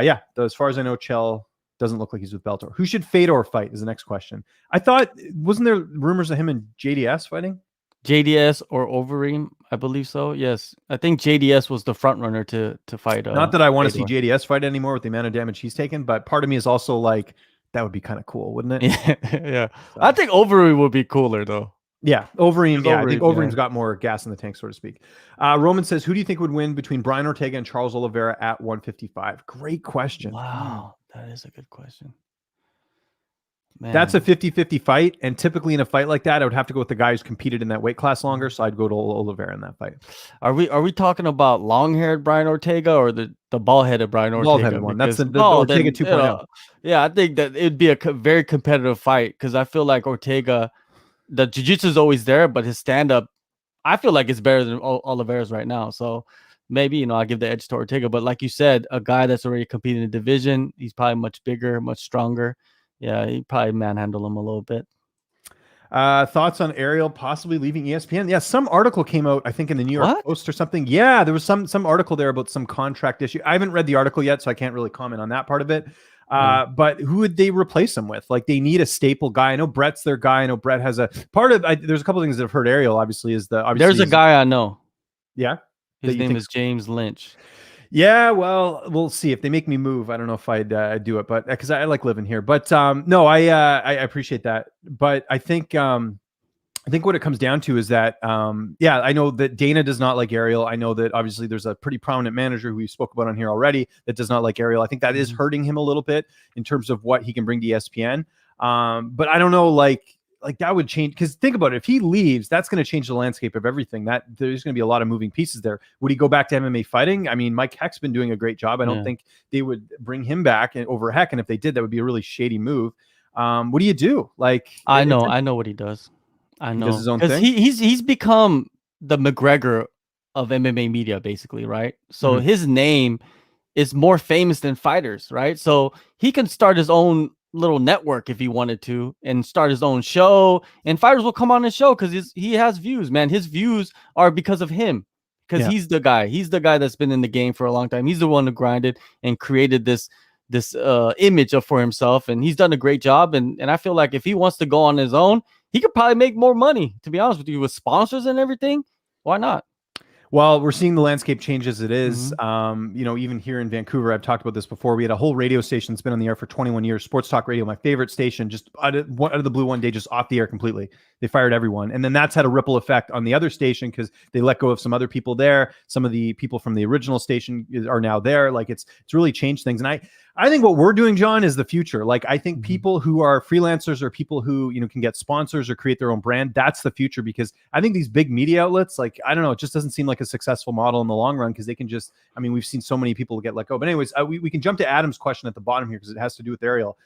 yeah, as far as I know, Chell doesn't look like he's with Bellator. Who should Fedor fight is the next question. I thought, wasn't there rumors of him and JDS fighting? JDS or Overeem, I believe so. Yes, I think JDS was the front runner to fight. Not that I want to see JDS fight anymore with the amount of damage he's taken, but part of me is also like, that would be kind of cool, wouldn't it? Yeah. So. I think Overeem would be cooler though. Yeah, Overeem. Yeah, I think Overeem's got more gas in the tank, so to speak. Roman says, who do you think would win between Brian Ortega and Charles Oliveira at 155? Great question. Wow, that is a good question. Man. That's a 50-50 fight, and typically in a fight like that, I would have to go with the guy who's competed in that weight class longer, so I'd go to Oliveira in that fight. Are we talking about long-haired Brian Ortega or the ball-headed Brian Ortega? Ball-headed one. That's the Ortega 2.0. Yeah, I think that it'd be a very competitive fight because I feel like Ortega, the jiu-jitsu is always there, but his stand-up, I feel like it's better than Oliveira's right now. So maybe, I'll give the edge to Ortega. But like you said, a guy that's already competing in the division, he's probably much bigger, much stronger. Yeah, he'd probably manhandle him a little bit. Thoughts on Ariel possibly leaving ESPN? Yeah, some article came out, I think, in the New York Post or something. Yeah, there was some article there about some contract issue. I haven't read the article yet, so I can't really comment on that part of it. But who would they replace him with? Like, they need a staple guy. I know Brett's their guy. I know Brett has a part of. There's a couple things that have hurt Ariel. Obviously, there's a guy I know. Yeah, his name is James Lynch. Yeah, well, we'll see if they make me move. I don't know if I'd do it, but because I like living here. But no, I appreciate that. But I think what it comes down to is that yeah, I know that Dana does not like Ariel. I know that obviously there's a pretty prominent manager who we spoke about on here already that does not like Ariel. I think that is hurting him a little bit in terms of what he can bring to ESPN. But I don't know, like that would change, because think about it. If he leaves, that's going to change the landscape of everything. That there's going to be a lot of moving pieces there. Would he go back to MMA fighting? I mean, Mike Heck's been doing a great job. I don't think they would bring him back over Heck. And if they did, that would be a really shady move. What do you do? Like, I know what he does. I know, he does his own thing. He's become the McGregor of MMA media, basically, right? So his name is more famous than fighters, right? So he can start his own little network if he wanted to and start his own show, and fighters will come on his show because he has views, man. His views are because of him, because he's the guy that's been in the game for a long time. He's the one who grinded and created this image for himself, and he's done a great job. And I feel like if he wants to go on his own, he could probably make more money, to be honest with you, with sponsors and everything. Why not? Well, we're seeing the landscape change as it is. Even here in Vancouver, I've talked about this before. We had a whole radio station that's been on the air for 21 years, Sports Talk Radio, my favorite station, just out of the blue one day, just off the air completely. They fired everyone. And then that's had a ripple effect on the other station because they let go of some other people there. Some of the people from the original station are now there. Like, it's really changed things. And I think what we're doing, John, is the future. Like, I think people who are freelancers or people who, can get sponsors or create their own brand, that's the future, because I think these big media outlets, like, I don't know, it just doesn't seem like a successful model in the long run, because they can just, we've seen so many people get let go. But anyways, we can jump to Adam's question at the bottom here because it has to do with Ariel.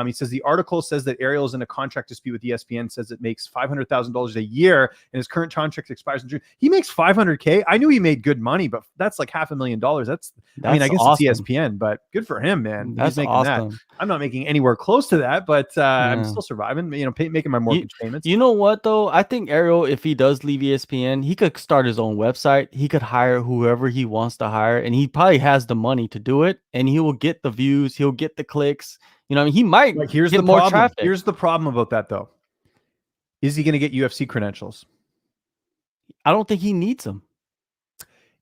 He says the article says that Ariel is in a contract dispute with ESPN, says it makes $500,000 a year and his current contract expires in June. He makes $500K. I knew he made good money, but that's like $500,000. That's I guess awesome. It's ESPN, but good for him, man. That's making awesome. That. I'm not making anywhere close to that, but I'm still surviving, making my mortgage payments. You know what, though? I think Ariel, if he does leave ESPN, he could start his own website. He could hire whoever he wants to hire, and he probably has the money to do it, and he will get the views. He'll get the clicks. He might get more traffic. Here's the problem about that, though. Is he going to get UFC credentials? I don't think he needs them.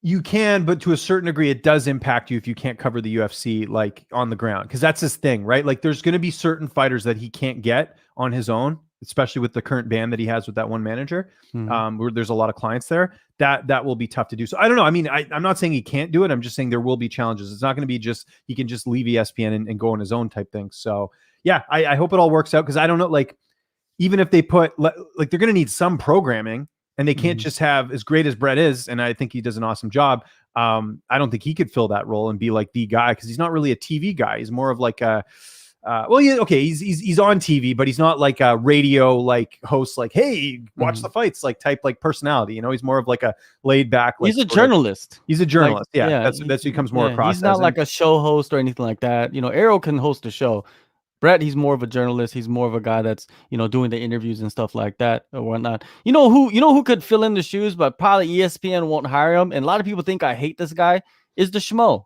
You can, but to a certain degree, it does impact you if you can't cover the UFC like on the ground, because that's his thing, right? Like, there's going to be certain fighters that he can't get on his own, especially with the current ban that he has with that one manager, where there's a lot of clients there. That will be tough to do. So I don't know. I'm not saying he can't do it. I'm just saying there will be challenges. It's not going to be just he can just leave ESPN and go on his own type thing. So yeah, I hope it all works out, because I don't know, like, even if they put like they're going to need some programming, and they can't just have, as great as Brett is, and I think he does an awesome job. I don't think he could fill that role and be like the guy, because he's not really a TV guy. He's more of like a he's on TV, but he's not like a radio like host, like, hey, watch the fights, like type like personality. He's more of like a laid back. Like, he's a journalist. He's a journalist. Like, that's he comes more across. He's not like a show host or anything like that. Ariel can host a show. Brett, he's more of a journalist. He's more of a guy that's, doing the interviews and stuff like that or whatnot. Who could fill in the shoes, but probably ESPN won't hire him. And a lot of people think I hate this guy, is the Schmo.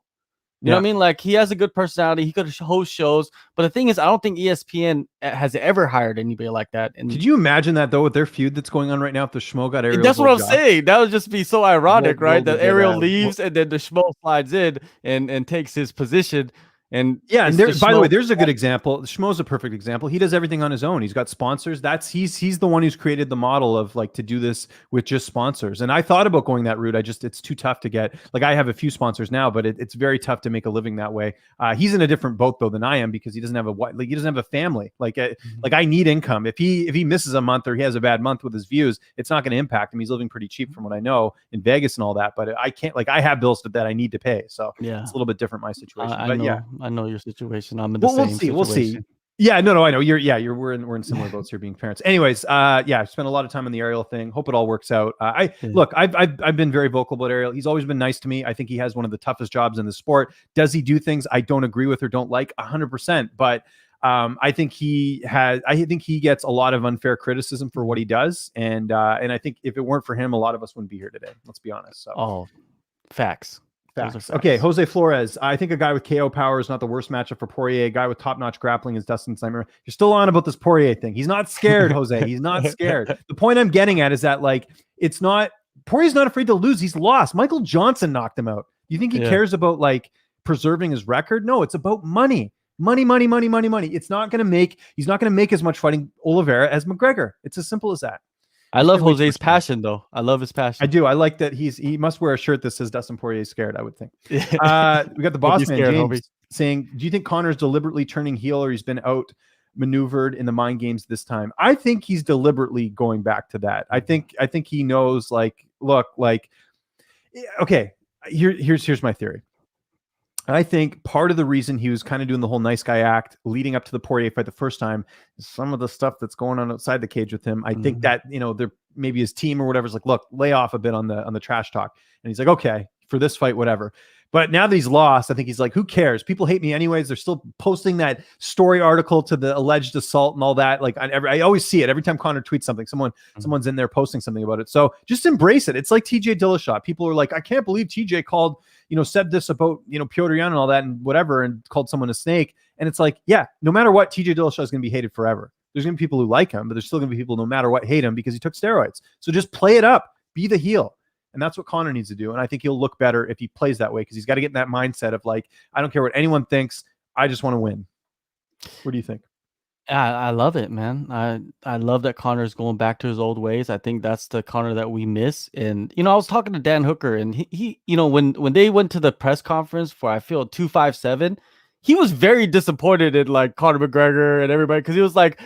You know what I mean? Like, he has a good personality. He could host shows. But the thing is, I don't think ESPN has ever hired anybody like that. And could you imagine that, though, with their feud that's going on right now, if the Schmo got Ariel? That's what I'm saying. That would just be so ironic, right? That Ariel leaves and then the Schmo slides in and takes his position. And yeah, and by the way, there's a good example. Schmo's a perfect example. He does everything on his own. He's got sponsors. He's the one who's created the model of like to do this with just sponsors. And I thought about going that route. it's too tough to get. Like, I have a few sponsors now, but it's very tough to make a living that way. He's in a different boat though than I am, because he doesn't have he doesn't have a family. Like I need income. If he misses a month or he has a bad month with his views, it's not going to impact him. He's living pretty cheap from what I know in Vegas and all that. But I can't. Like, I have bills that I need to pay. So yeah, it's a little bit different my situation. I know your situation. I'm in the same situation. We'll see. Yeah, no, I know. We're in similar boats here, being parents. Anyways, I spent a lot of time on the Ariel thing. Hope it all works out. Look, I've been very vocal about Ariel. He's always been nice to me. I think he has one of the toughest jobs in the sport. Does he do things I don't agree with or don't like? 100%. But I think he gets a lot of unfair criticism for what he does, and I think if it weren't for him, a lot of us wouldn't be here today. Let's be honest. So. Oh, facts. Facts. Okay, Jose Flores. I think a guy with KO power is not the worst matchup for Poirier. A guy with top-notch grappling is Dustin Snyder. You're still on about this Poirier thing. He's not scared, Jose. He's not scared. The point I'm getting at is that, like, it's not Poirier's not afraid to lose. He's lost. Michael Johnson knocked him out. You think he cares about like preserving his record? No, it's about money. Money. It's not going to make. He's not going to make as much fighting Oliveira as McGregor. It's as simple as that. I love Jose's passion, though. I love his passion. I do. I like that he must wear a shirt that says Dustin Poirier is scared, I would think. We got the boss man, James, saying, do you think Conor's deliberately turning heel or he's been outmaneuvered in the mind games this time? I think he's deliberately going back to that. I think he knows, like, look, like, okay, here's my theory. I think part of the reason he was kind of doing the whole nice guy act leading up to the Poirier fight the first time is some of the stuff that's going on outside the cage with him. I think that, there maybe his team or whatever is like, look, lay off a bit on the trash talk. And he's like, okay, for this fight, whatever. But now that he's lost, I think he's like, who cares? People hate me anyways. They're still posting that story article to the alleged assault and all that. Like I always see it every time Conor tweets something. Someone's in there posting something about it. So just embrace it. It's like TJ Dillashaw. People are like, I can't believe TJ called, said this about, Petr Yan and all that and whatever, and called someone a snake. And it's like, yeah, no matter what, TJ Dillashaw is going to be hated forever. There's going to be people who like him, but there's still going to be people no matter what hate him because he took steroids. So just play it up, be the heel. And that's what Conor needs to do. And I think he'll look better if he plays that way because he's got to get in that mindset of like, I don't care what anyone thinks. I just want to win. What do you think? I love it, man. I love that Conor's going back to his old ways. I think that's the Conor that we miss. And, I was talking to Dan Hooker and he when they went to the press conference for, I feel 257, he was very disappointed in like Conor McGregor and everybody because it was like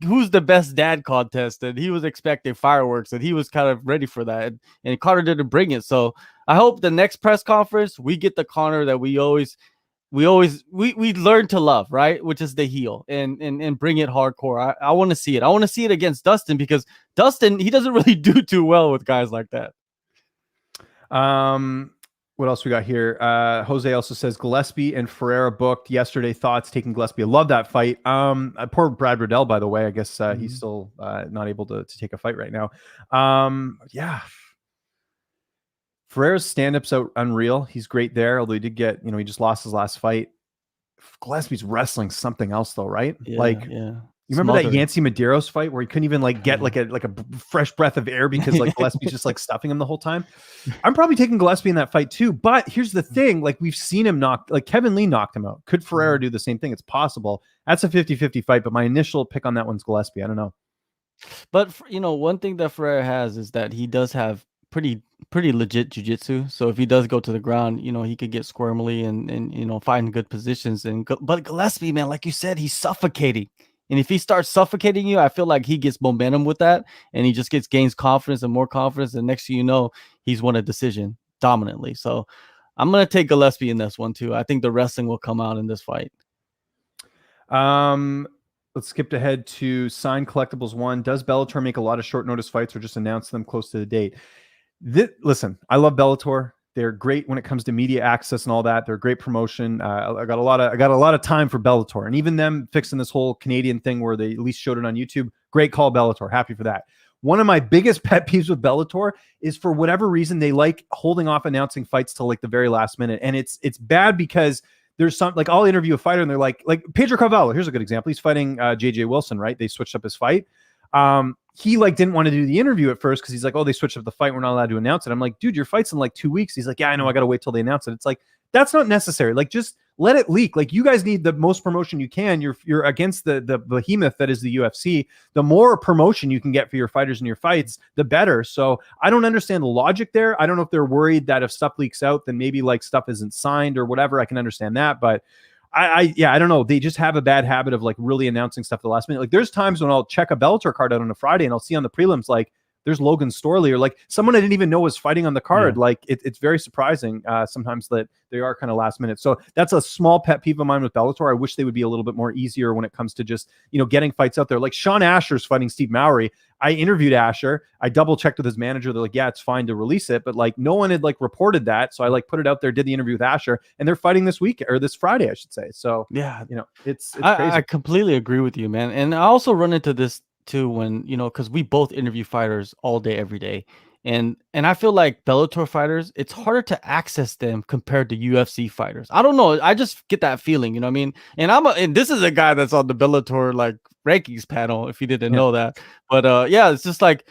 who's the best dad contest, and he was expecting fireworks and he was kind of ready for that, and Conor didn't bring it. So I hope the next press conference we get the Conor that we learn to love, right? Which is the heel and bring it hardcore. I want to see it. I want to see it against Dustin because Dustin, he doesn't really do too well with guys like that. What else we got here? Jose also says Gillespie and Ferreira booked yesterday. Thoughts taking Gillespie. I love that fight. Poor Brad Riddell, by the way. I guess he's still not able to take a fight right now. Yeah. Ferreira's stand-up's out unreal. He's great there, although he did get, he just lost his last fight. Gillespie's wrestling something else though, right? Yeah. You remember that Yancy Medeiros fight where he couldn't even like get like a fresh breath of air because like Gillespie's just like stuffing him the whole time. I'm probably taking Gillespie in that fight too. But here's the thing, like we've seen him like Kevin Lee knocked him out. Could Ferreira do the same thing? It's possible. That's a 50-50 fight, but my initial pick on that one's Gillespie. I don't know. But one thing that Ferreira has is that he does have pretty legit jiu-jitsu. So if he does go to the ground, he could get squirmily and find good positions. But Gillespie, man, like you said, he's suffocating. And if he starts suffocating you, I feel like he gets momentum with that and he just gains confidence and more confidence. And next thing you know, he's won a decision dominantly. So I'm going to take Gillespie in this one too. I think the wrestling will come out in this fight. Let's skip ahead to Sign Collectibles 1. Does Bellator make a lot of short notice fights or just announce them close to the date? Listen, I love Bellator. They're great when it comes to media access and all that. They're a great promotion. I got a lot of time for Bellator, and even them fixing this whole Canadian thing where they at least showed it on YouTube. Great call, Bellator. Happy for that. One of my biggest pet peeves with Bellator is for whatever reason they like holding off announcing fights till like the very last minute, and it's bad because there's some like I'll interview a fighter and they're like Pedro Carvalho. Here's a good example. He's fighting JJ Wilson, right? They switched up his fight. He like didn't want to do the interview at first because he's like, oh, they switched up the fight. We're not allowed to announce it. I'm like, dude, your fight's in like 2 weeks. He's like, yeah, I know. I got to wait till they announce it. It's like, that's not necessary. Like, just let it leak. Like, you guys need the most promotion you can. You're against the behemoth that is the UFC. The more promotion you can get for your fighters and your fights, the better. So I don't understand the logic there. I don't know if they're worried that if stuff leaks out, then maybe like stuff isn't signed or whatever. I can understand that. But I don't know. They just have a bad habit of like really announcing stuff at the last minute. Like there's times when I'll check a Bellator card out on a Friday and I'll see on the prelims like there's Logan Storley, or like someone I didn't even know was fighting on the card. Yeah. Like it's very surprising sometimes that they are kind of last minute. So that's a small pet peeve of mine with Bellator. I wish they would be a little bit more easier when it comes to just, getting fights out there. Like Sean Asher's fighting Steve Mowry. I interviewed Asher. I double checked with his manager. They're like, yeah, it's fine to release it. But like no one had like reported that. So I like put it out there, did the interview with Asher, and they're fighting this week or this Friday, I should say. So Yeah, it's crazy. I completely agree with you, man. And I also run into this too when, because we both interview fighters all day, every day. And I feel like Bellator fighters, it's harder to access them compared to UFC fighters. I don't know. I just get that feeling, you know what I mean? And and this is a guy that's on the Bellator like rankings panel, if you didn't know that. But yeah, it's just like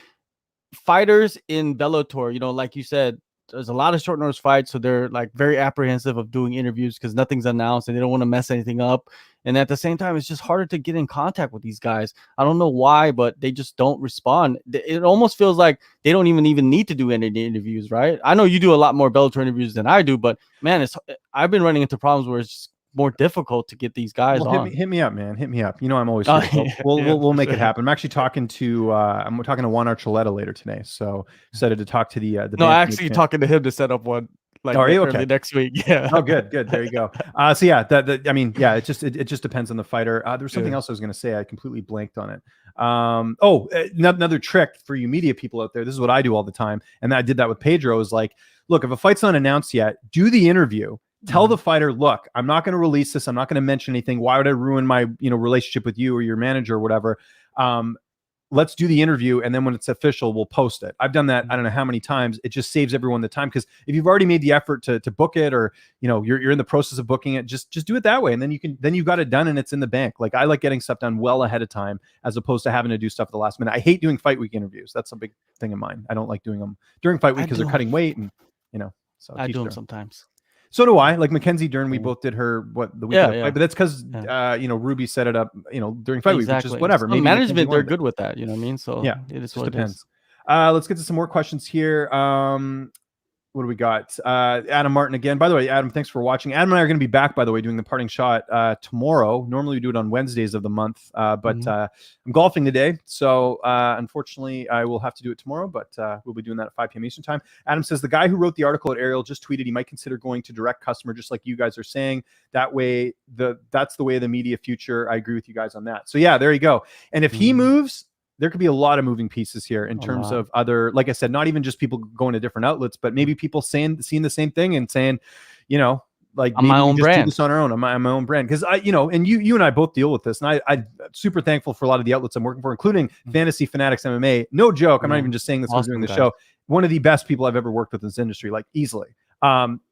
fighters in Bellator, like you said, there's a lot of short notice fights, so they're like very apprehensive of doing interviews because nothing's announced and they don't want to mess anything up. And at the same time, it's just harder to get in contact with these guys. I don't know why, but they just don't respond. It almost feels like they don't even need to do any interviews, right? I know you do a lot more Bellator interviews than I do, but man, I've been running into problems where it's just more difficult to get excited on. Hit me up, man. Hit me up. I'm always here. We'll make it happen. I'm actually talking to Juan Archuleta later today, so excited to talk to the no, actually talking to him to set up one like early next week. Yeah. Oh, good. There you go. So yeah, it just depends on the fighter. There was something else I was going to say. I completely blanked on it. Another trick for you media people out there. This is what I do all the time, and I did that with Pedro. Is like, look, if a fight's not announced yet, do the interview. Tell the fighter, look, I'm not going to release this. I'm not going to mention anything. Why would I ruin my, relationship with you or your manager or whatever? Let's do the interview. And then when it's official, we'll post it. I've done that. I don't know how many times. It just saves everyone the time. Because if you've already made the effort to book it, or, you're in the process of booking it, just do it that way. And then you've got it done and it's in the bank. Like I like getting stuff done well ahead of time as opposed to having to do stuff at the last minute. I hate doing fight week interviews. That's a big thing of mine. I don't like doing them during fight week because they're cutting weight and, so I do them sometimes. So do I. Like Mackenzie Dern, we both did her the week of the fight, but that's because Ruby set it up, during fight week, which is whatever. Maybe management, they're good with that, you know what I mean? So yeah, it is what depends. It is. Let's get to some more questions here. What do we got? Adam Martin again. By the way, Adam, thanks for watching. Adam and I are going to be back, by the way, doing the parting shot tomorrow. Normally we do it on Wednesdays of the month, but I'm golfing today. So unfortunately, I will have to do it tomorrow, but we'll be doing that at 5 p.m. Eastern time. Adam says, the guy who wrote the article at Ariel just tweeted he might consider going to direct customer, just like you guys are saying. That way, that's the way of the media future. I agree with you guys on that. So yeah, there you go. And if he moves, there could be a lot of moving pieces here in terms of other, like I said, not even just people going to different outlets, but maybe people seeing the same thing and saying, like on my own brand, do this on our own, on my own brand. Because and you and I both deal with this, and I'm super thankful for a lot of the outlets I'm working for, including Fantasy Fanatics MMA. No joke, I'm not even just saying this when doing the show. One of the best people I've ever worked with in this industry, like easily.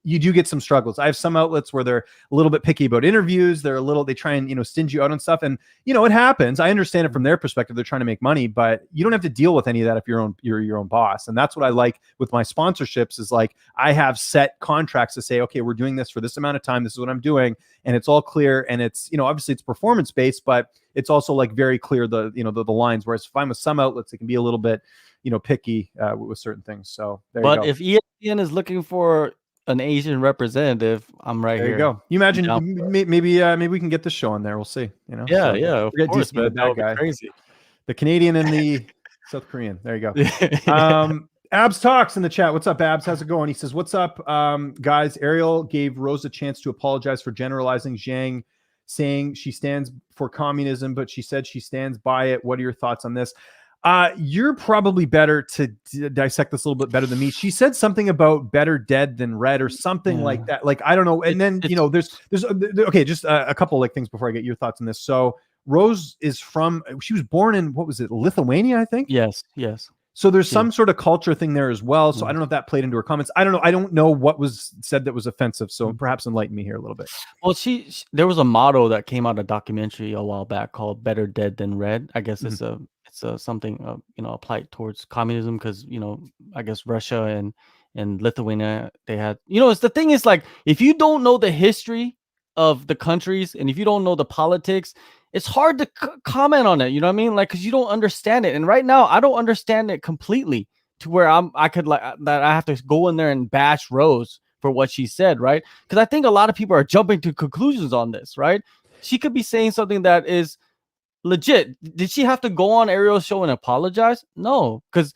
You do get some struggles. I have some outlets where they're a little bit picky about interviews. They try and, stinge you out on stuff. And, it happens. I understand it from their perspective. They're trying to make money, but you don't have to deal with any of that if you're your own boss. And that's what I like with my sponsorships is like, I have set contracts to say, okay, we're doing this for this amount of time. This is what I'm doing. And it's all clear. And it's, obviously it's performance based, but it's also like very clear, the lines. Whereas if I'm with some outlets, it can be a little bit, picky with certain things. So there you go. But if ESPN is looking for an Asian representative, I'm right here. There you go. You imagine maybe we can get this show on there. We'll see. Yeah, of course, man. That would be crazy. The Canadian and the South Korean. There you go. Abs talks in the chat. What's up, Abs? How's it going? He says, "What's up, guys? Ariel gave Rose a chance to apologize for generalizing Zhang, saying she stands for communism, but she said she stands by it. What are your thoughts on this?" You're probably better to dissect this a little bit better than me. She said something about better dead than red or something like that. Like, I don't know. And then, there's okay, just a couple like things before I get your thoughts on this. So Rose she was born in, what was it? Lithuania, I think. Yes. So there's some sort of culture thing there as well. So I don't know if that played into her comments. I don't know. I don't know what was said that was offensive. So perhaps enlighten me here a little bit. Well, there was a motto that came out of a documentary a while back called "Better Dead Than Red." I guess it's something applied towards communism because I guess Russia and Lithuania, they had it's the thing is, like, if you don't know the history of the countries and if you don't know the politics, it's hard to comment on it, you know what I mean? Like, because you don't understand it. And right now I don't understand it completely to where I could like that I have to go in there and bash Rose for what she said, right? Because I think a lot of people are jumping to conclusions on this, right? She could be saying something that is legit. Did she have to go on Ariel's show and apologize? No, because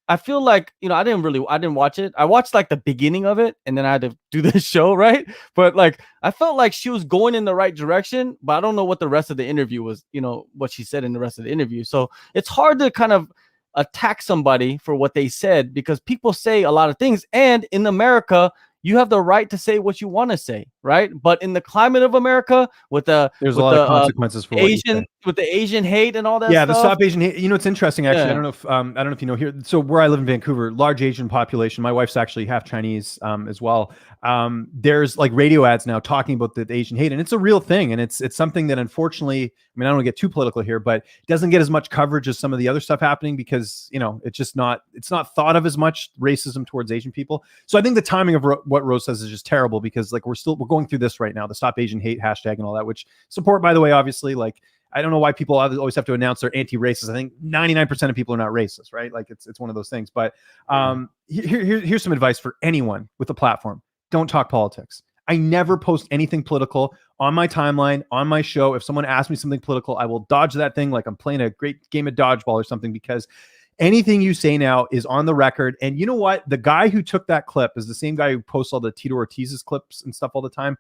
I feel like, I didn't watch it. I watched like the beginning of it, and then I had to do this show, right? But like, I felt like she was going in the right direction, but I don't know what the rest of the interview was, what she said in the rest of the interview. So it's hard to kind of attack somebody for what they said, because people say a lot of things, and in America, you have the right to say what you want to say, right? But in the climate of America, There's a lot of consequences for what you say. With the Asian hate and all that Yeah, stuff. the Stop Asian Hate. It's interesting actually. Yeah. I don't know if you know here. So where I live in Vancouver, large Asian population. My wife's actually half Chinese as well. There's like radio ads now talking about the Asian hate, and it's a real thing, and it's something that unfortunately, I mean, I don't want to get too political here, but it doesn't get as much coverage as some of the other stuff happening, because it's not thought of as much, racism towards Asian people. So I think the timing of what Rose says is just terrible, because like we're going through this right now, the Stop Asian Hate hashtag and all that, which support, by the way, obviously. Like, I don't know why people always have to announce they're anti-racist. I think 99% of people are not racist, right? Like it's one of those things. But here's some advice for anyone with a platform. Don't talk politics. I never post anything political on my timeline, on my show. If someone asks me something political, I will dodge that thing like I'm playing a great game of dodgeball or something, because anything you say now is on the record. And you know what? The guy who took that clip is the same guy who posts all the Tito Ortiz's clips and stuff all the time.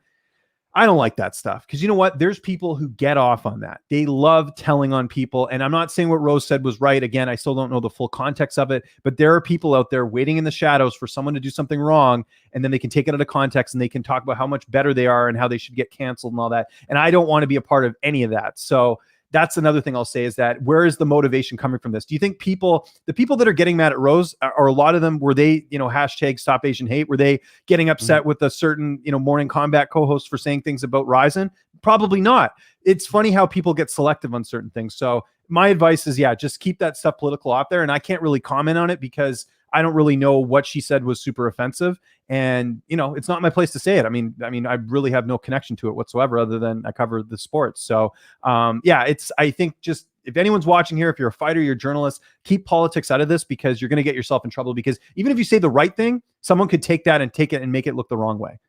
I don't like that stuff, because you know what? There's people who get off on that. They love telling on people. And I'm not saying what Rose said was right. Again, I still don't know the full context of it, but there are people out there waiting in the shadows for someone to do something wrong, and then they can take it out of context and they can talk about how much better they are and how they should get canceled and all that. And I don't want to be a part of any of that. So that's another thing I'll say, is that where is the motivation coming from this? Do you think the people that are getting mad at Rose, are a lot of them, were they, hashtag Stop Asian Hate? Were they getting upset with a certain, Morning Combat co-host for saying things about Ryzen? Probably not. It's funny how people get selective on certain things. So my advice is, just keep that stuff political out there. And I can't really comment on it because I don't really know what she said was super offensive. And, it's not my place to say it. I mean, I really have no connection to it whatsoever, other than I cover the sports. So, I think just, if anyone's watching here, if you're a fighter, you're a journalist, keep politics out of this, because you're going to get yourself in trouble, because even if you say the right thing, someone could take that and make it look the wrong way.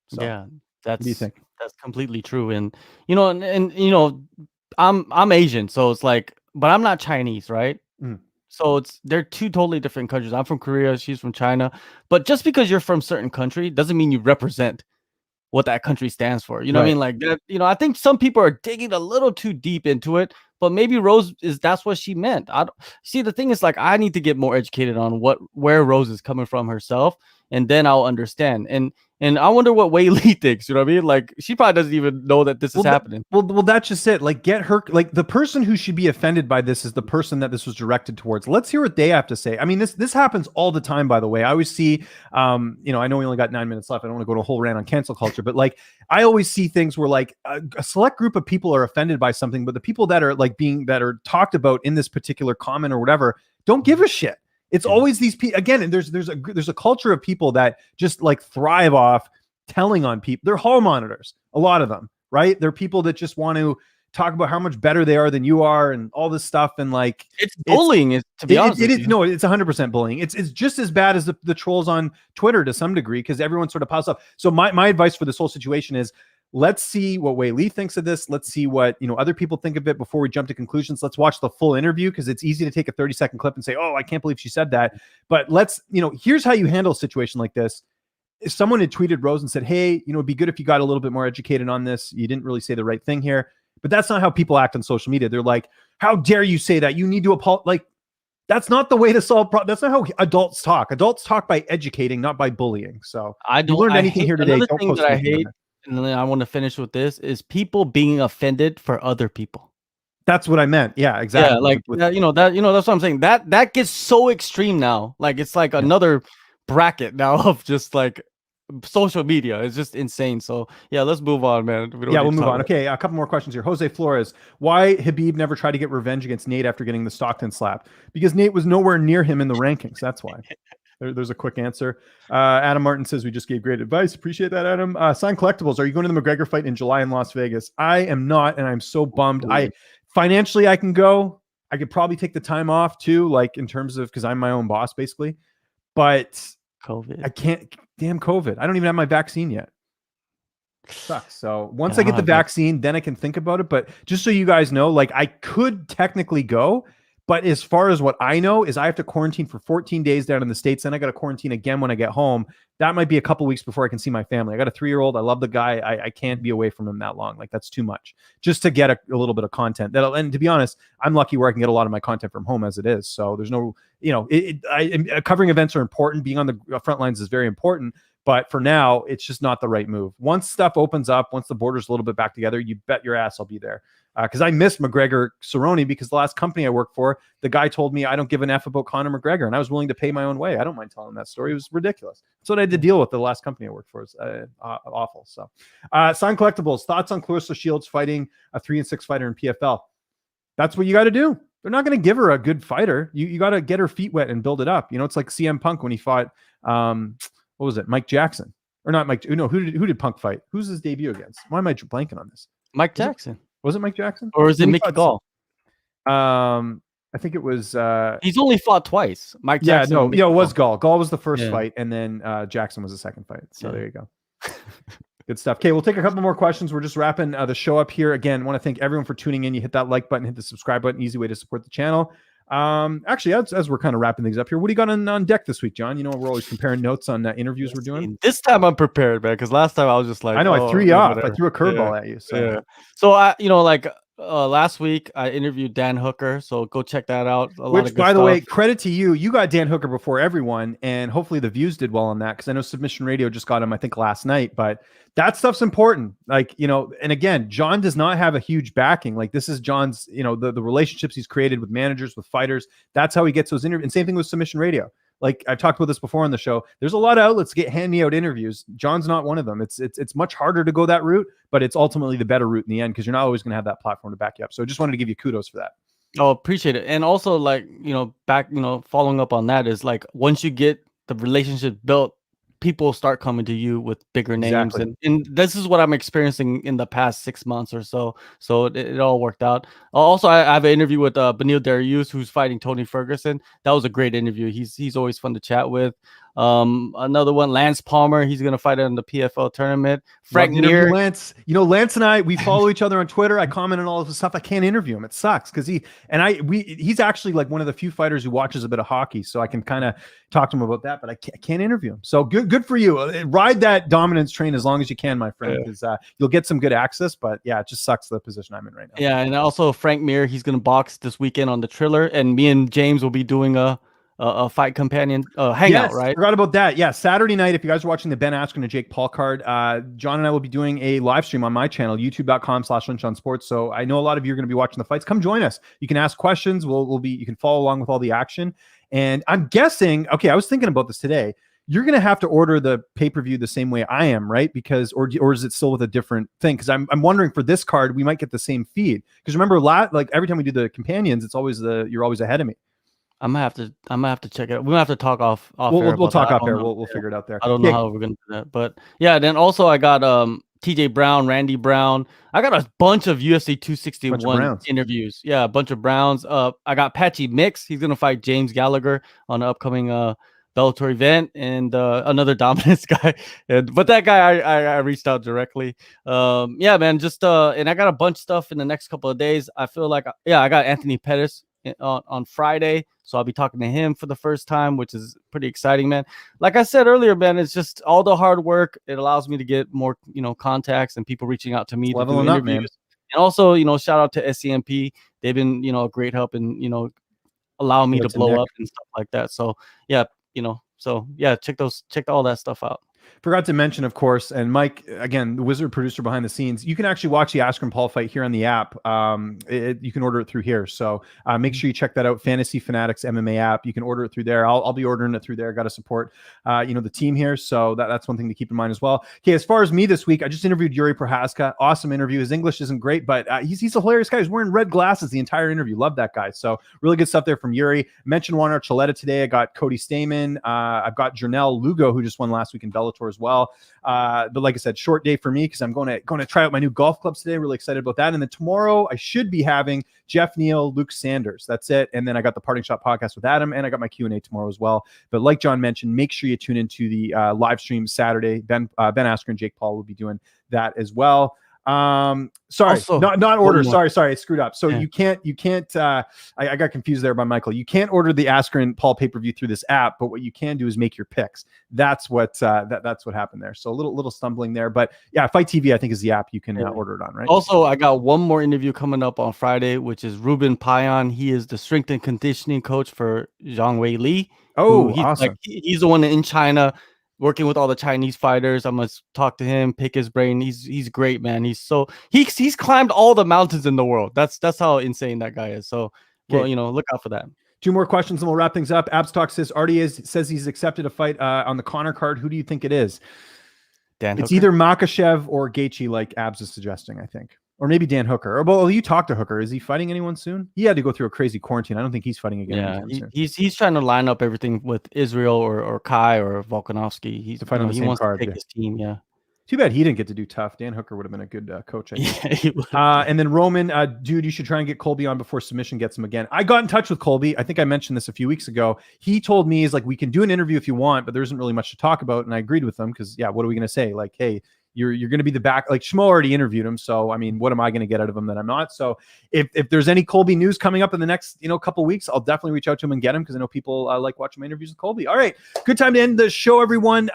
So, yeah, what do you think? That's completely true. And, I'm Asian, so it's like, but I'm not Chinese, right? So they're two totally different countries. I'm from Korea, she's from China. But just because you're from a certain country doesn't mean you represent what that country stands for. You know what I mean? Like that, I think some people are digging a little too deep into it, but maybe that's what she meant. I don't see. The thing is, like, I need to get more educated on where Rose is coming from herself, and then I'll understand. And I wonder what Wei Li thinks. You know what I mean? Like, she probably doesn't even know that this is happening. Well, that's just it. Like, get her. Like, the person who should be offended by this is the person that this was directed towards. Let's hear what they have to say. I mean, this happens all the time, by the way. I always see, I know we only got 9 minutes left. I don't want to go to a whole rant on cancel culture, but like, I always see things where like a select group of people are offended by something, but the people that are that are talked about in this particular comment or whatever don't give a shit. It's always these people again, and there's a culture of people that just like thrive off telling on people. They're hall monitors, a lot of them, right? They're people that just want to talk about how much better they are than you are and all this stuff. And like, it's bullying, to be honest. No, it's 100% bullying. It's just as bad as the trolls on Twitter to some degree, because everyone sort of piles up. So my advice for this whole situation is, let's see what Wei Li thinks of this. Let's see what other people think of it before we jump to conclusions. Let's watch the full interview, because it's easy to take a 30-second clip and say, oh, I can't believe she said that. But let's, here's how you handle a situation like this. If someone had tweeted Rose and said, hey, it'd be good if you got a little bit more educated on this. You didn't really say the right thing here. But that's not how people act on social media. They're like, how dare you say that? You need to apologize. Like, that's not the way to solve problems. That's not how adults talk. Adults talk by educating, not by bullying. So I don't learn anything here today. Another thing that I hate, and then I want to finish with this, is people being offended for other people. That's what I meant. Yeah, exactly. Yeah, like that's what I'm saying. That gets so extreme now. Like, it's like another bracket now of just like social media. It's just insane. So yeah, let's move on, man. We'll move on. Okay, a couple more questions here. Jose Flores, why Khabib never tried to get revenge against Nate after getting the Stockton slap? Because Nate was nowhere near him in the rankings. That's why. There's a quick answer. Adam Martin says, we just gave great advice. Appreciate that, Adam. Sign Collectibles, are you going to the McGregor fight in July in Las Vegas? I am not, and I'm so bummed. Financially, I can go. I could probably take the time off too, like in terms of, because I'm my own boss basically. But COVID. I can't. Damn COVID. I don't even have my vaccine yet. Sucks. So once I get the vaccine, then I can think about it. But just so you guys know, like, I could technically go, But as far as what I know is I have to quarantine for 14 days down in the States. Then I got to quarantine again when I get home. That might be a couple weeks before I can see my family. I got a 3-year-old. I love the guy. I can't be away from him that long. Like, that's too much just to get a little bit of content. And to be honest, I'm lucky where I can get a lot of my content from home as it is. So there's no, covering events are important. Being on the front lines is very important. But for now, it's just not the right move. Once stuff opens up, once the border's a little bit back together, you bet your ass I'll be there. Because I miss McGregor Cerrone, because the last company I worked for, the guy told me I don't give an F about Conor McGregor, and I was willing to pay my own way. I don't mind telling that story. It was ridiculous. That's what I had to deal with the last company I worked for. It's awful. So, Sign Collectibles, thoughts on Clarissa Shields fighting a 3-6 fighter in PFL? That's what you got to do. They're not going to give her a good fighter. You got to get her feet wet and build it up. It's like CM Punk when he fought, what was it, Mike Jackson? Or not Mike, no, who did Punk fight? Who's his debut against? Why am I blanking on this? Mike Jackson. Was it Mike Jackson? Or is it Mickey Gall? I think it was. He's only fought twice. Mike Jackson. It was Gall. Gall was the first fight, and then Jackson was the second fight. So there you go. Good stuff. Okay, we'll take a couple more questions. We're just wrapping the show up here. Again, want to thank everyone for tuning in. You hit that like button, hit the subscribe button. Easy way to support the channel. Actually, as we're kind of wrapping things up here, what do you got on deck this week, John? We're always comparing notes on interviews we're doing. This time I'm prepared, man, because last time I was just like, I know, I threw you off. I threw a curveball at you. So I, last week I interviewed Dan Hooker, so go check that out. Which, by the way, credit to you. You got Dan Hooker before everyone, and hopefully the views did well on that, because I know Submission Radio just got him, I think, last night. But that stuff's important. And again, John does not have a huge backing. Like, this is John's, the relationships he's created with managers, with fighters. That's how he gets those interviews. And same thing with Submission Radio. Like, I've talked about this before on the show. There's a lot of outlets that hand me out interviews. John's not one of them. It's much harder to go that route, but it's ultimately the better route in the end, because you're not always going to have that platform to back you up. So I just wanted to give you kudos for that. Oh, appreciate it. And also, following up on that is, like, once you get the relationship built, people start coming to you with bigger names. Exactly. And this is what I'm experiencing in the past 6 months or so. So it all worked out. Also, I have an interview with Benil Dariush, who's fighting Tony Ferguson. That was a great interview. He's always fun to chat with. Another one, Lance Palmer. He's gonna fight in the PFL tournament. Frank Mir. Lance. Lance and I, we follow each other on Twitter. I comment on all of his stuff. I can't interview him. It sucks, because he's actually like one of the few fighters who watches a bit of hockey, so I can kind of talk to him about that, but I can't interview him. So good for you. Ride that dominance train as long as you can, my friend, because you'll get some good access. But yeah, it just sucks the position I'm in right now. Yeah, and also Frank Mir, he's gonna box this weekend on the Triller, and me and James will be doing a fight companion hangout, right? Forgot about that. Yeah, Saturday night, if you guys are watching the Ben Askren and Jake Paul card, John and I will be doing a live stream on my channel, youtube.com/LynchOnSports. So I know a lot of you are going to be watching the fights. Come join us. You can ask questions. You can follow along with all the action. And I'm guessing, I was thinking about this today. You're going to have to order the pay-per-view the same way I am, right? Because, or is it still with a different thing? Because I'm wondering, for this card, we might get the same feed. Because remember, like every time we do the companions, it's always you're always ahead of me. I'm gonna have to check it out. We're gonna have to talk off we'll talk off air. We'll figure it out there. I don't know how we're gonna do that, but yeah. Then also I got TJ Brown, Randy Brown. I got a bunch of UFC 261 interviews. Yeah, a bunch of Browns. I got Patchy Mix. He's gonna fight James Gallagher on the upcoming Bellator event, and another dominance guy. But that guy I reached out directly. Yeah, man. Just and I got a bunch of stuff in the next couple of days. I feel like I got Anthony Pettis on Friday, so I'll be talking to him for the first time, which is pretty exciting, man. Like I said earlier, man, it's just all the hard work. It allows me to get more, contacts and people reaching out to me to do interviews. Up, man. And also, shout out to SCMP. They've been, a great help in, allowing me to blow up and stuff like that. So yeah, check all that stuff out. Forgot to mention, of course, and Mike, again, the wizard producer behind the scenes, you can actually watch the Askren Paul fight here on the app. You can order it through here. So make sure you check that out. Fantasy Fanatics MMA app. You can order it through there. I'll be ordering it through there. Got to support, the team here. So that's one thing to keep in mind as well. Okay, as far as me this week, I just interviewed Yuri Prohaska. Awesome interview. His English isn't great, but he's a hilarious guy. He's wearing red glasses the entire interview. Love that guy. So really good stuff there from Yuri. Mentioned Juan Archuleta today. I got Cody Stamen. I've got Jernell Lugo, who just won last week in Bellator as well. But like I said, short day for me because I'm going to try out my new golf clubs today. Really excited about that. And then tomorrow I should be having Jeff Neal, Luke Sanders. That's it. And then I got the Parting Shot podcast with Adam, and I got my Q&A tomorrow as well. But like John mentioned, make sure you tune into the live stream Saturday. Ben Askren and Jake Paul will be doing that as well. Sorry, Also, not order. one more. Sorry, I screwed up. So Yeah. you can't. I got confused there by Michael. You can't order the Askren Paul pay-per-view through this app, but what you can do is make your picks. That's what that's what happened there. So a little stumbling there, but yeah, Fight TV I think is the app you can order it on, right? Also, I got one more interview coming up on Friday, which is Ruben Payan. He is the strength and conditioning coach for Zhang Wei Li. Oh, He's awesome. he's the one in China working with all the Chinese fighters. I'm gonna talk to him, pick his brain. He's great, man. He's climbed all the mountains in the world. That's how insane that guy is. So, well, look out for that. 2 more questions and we'll wrap things up. Abs Talk says says he's accepted a fight on the Connor card. Who do you think it is? It's either Makhachev or Gaethje, like Abs is suggesting, I think. Or maybe Dan Hooker. Or, well, you talked to Hooker. Is he fighting anyone soon? He had to go through a crazy quarantine. I don't think he's fighting again. Yeah, he's trying to line up everything with Israel or Kai or Volkanovski. He's to fight on the same card. To take his team, yeah. Too bad he didn't get to do tough. Dan Hooker would have been a good coach, I think. Yeah, and then Roman, dude, you should try and get Colby on before submission gets him again. I got in touch with Colby. I think I mentioned this a few weeks ago. He told me, he's like, we can do an interview if you want, but there isn't really much to talk about. And I agreed with him because, yeah, what are we going to say? Like, hey, you're going to be the back. Like Schmo already interviewed him, so I mean, what am I going to get out of him that I'm not? So if there's any Colby news coming up in the next couple weeks, I'll definitely reach out to him and get him because I know people like watching my interviews with Colby. All right, good time to end the show, everyone.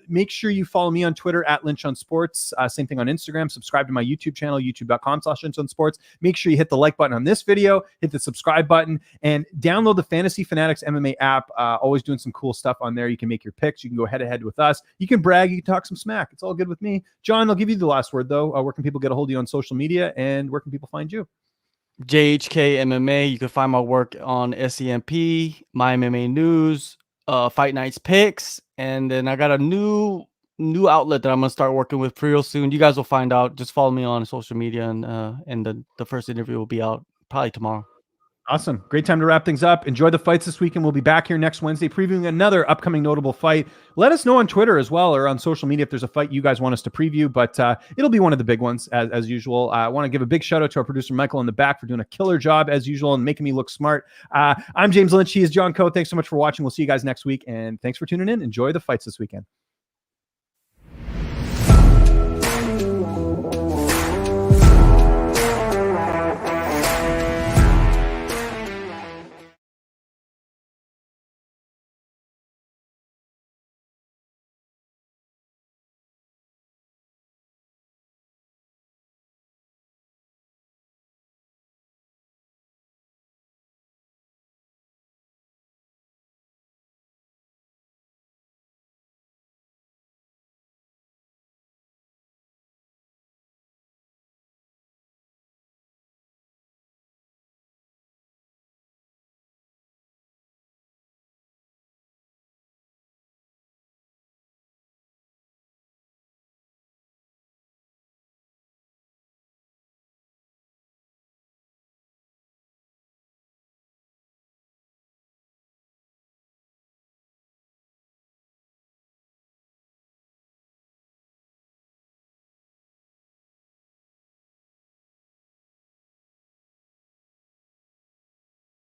Make sure you follow me on Twitter at Lynch on Sports. Same thing on Instagram. Subscribe to my YouTube channel, youtube.com/Lynch on Sports. Make sure you hit the like button on this video, hit the subscribe button, and download the Fantasy Fanatics MMA app. Always doing some cool stuff on there. You can make your picks. You can go head to head with us. You can brag. You can talk some smack. It's all good with me. John, I'll give you the last word, though. Where can people get a hold of you on social media, and where can people find you? JHK MMA. You can find my work on SEMP, My MMA News, Fight Nights Picks, and then I got a new outlet that I'm gonna start working with real soon. You guys will find out. Just follow me on social media, and the first interview will be out probably tomorrow. Awesome. Great time to wrap things up. Enjoy the fights this weekend. We'll be back here next Wednesday previewing another upcoming notable fight. Let us know on Twitter as well or on social media if there's a fight you guys want us to preview, but it'll be one of the big ones as usual. I want to give a big shout out to our producer Michael in the back for doing a killer job as usual and making me look smart. I'm James Lynch. He is John Coe. Thanks so much for watching. We'll see you guys next week, and thanks for tuning in. Enjoy the fights this weekend.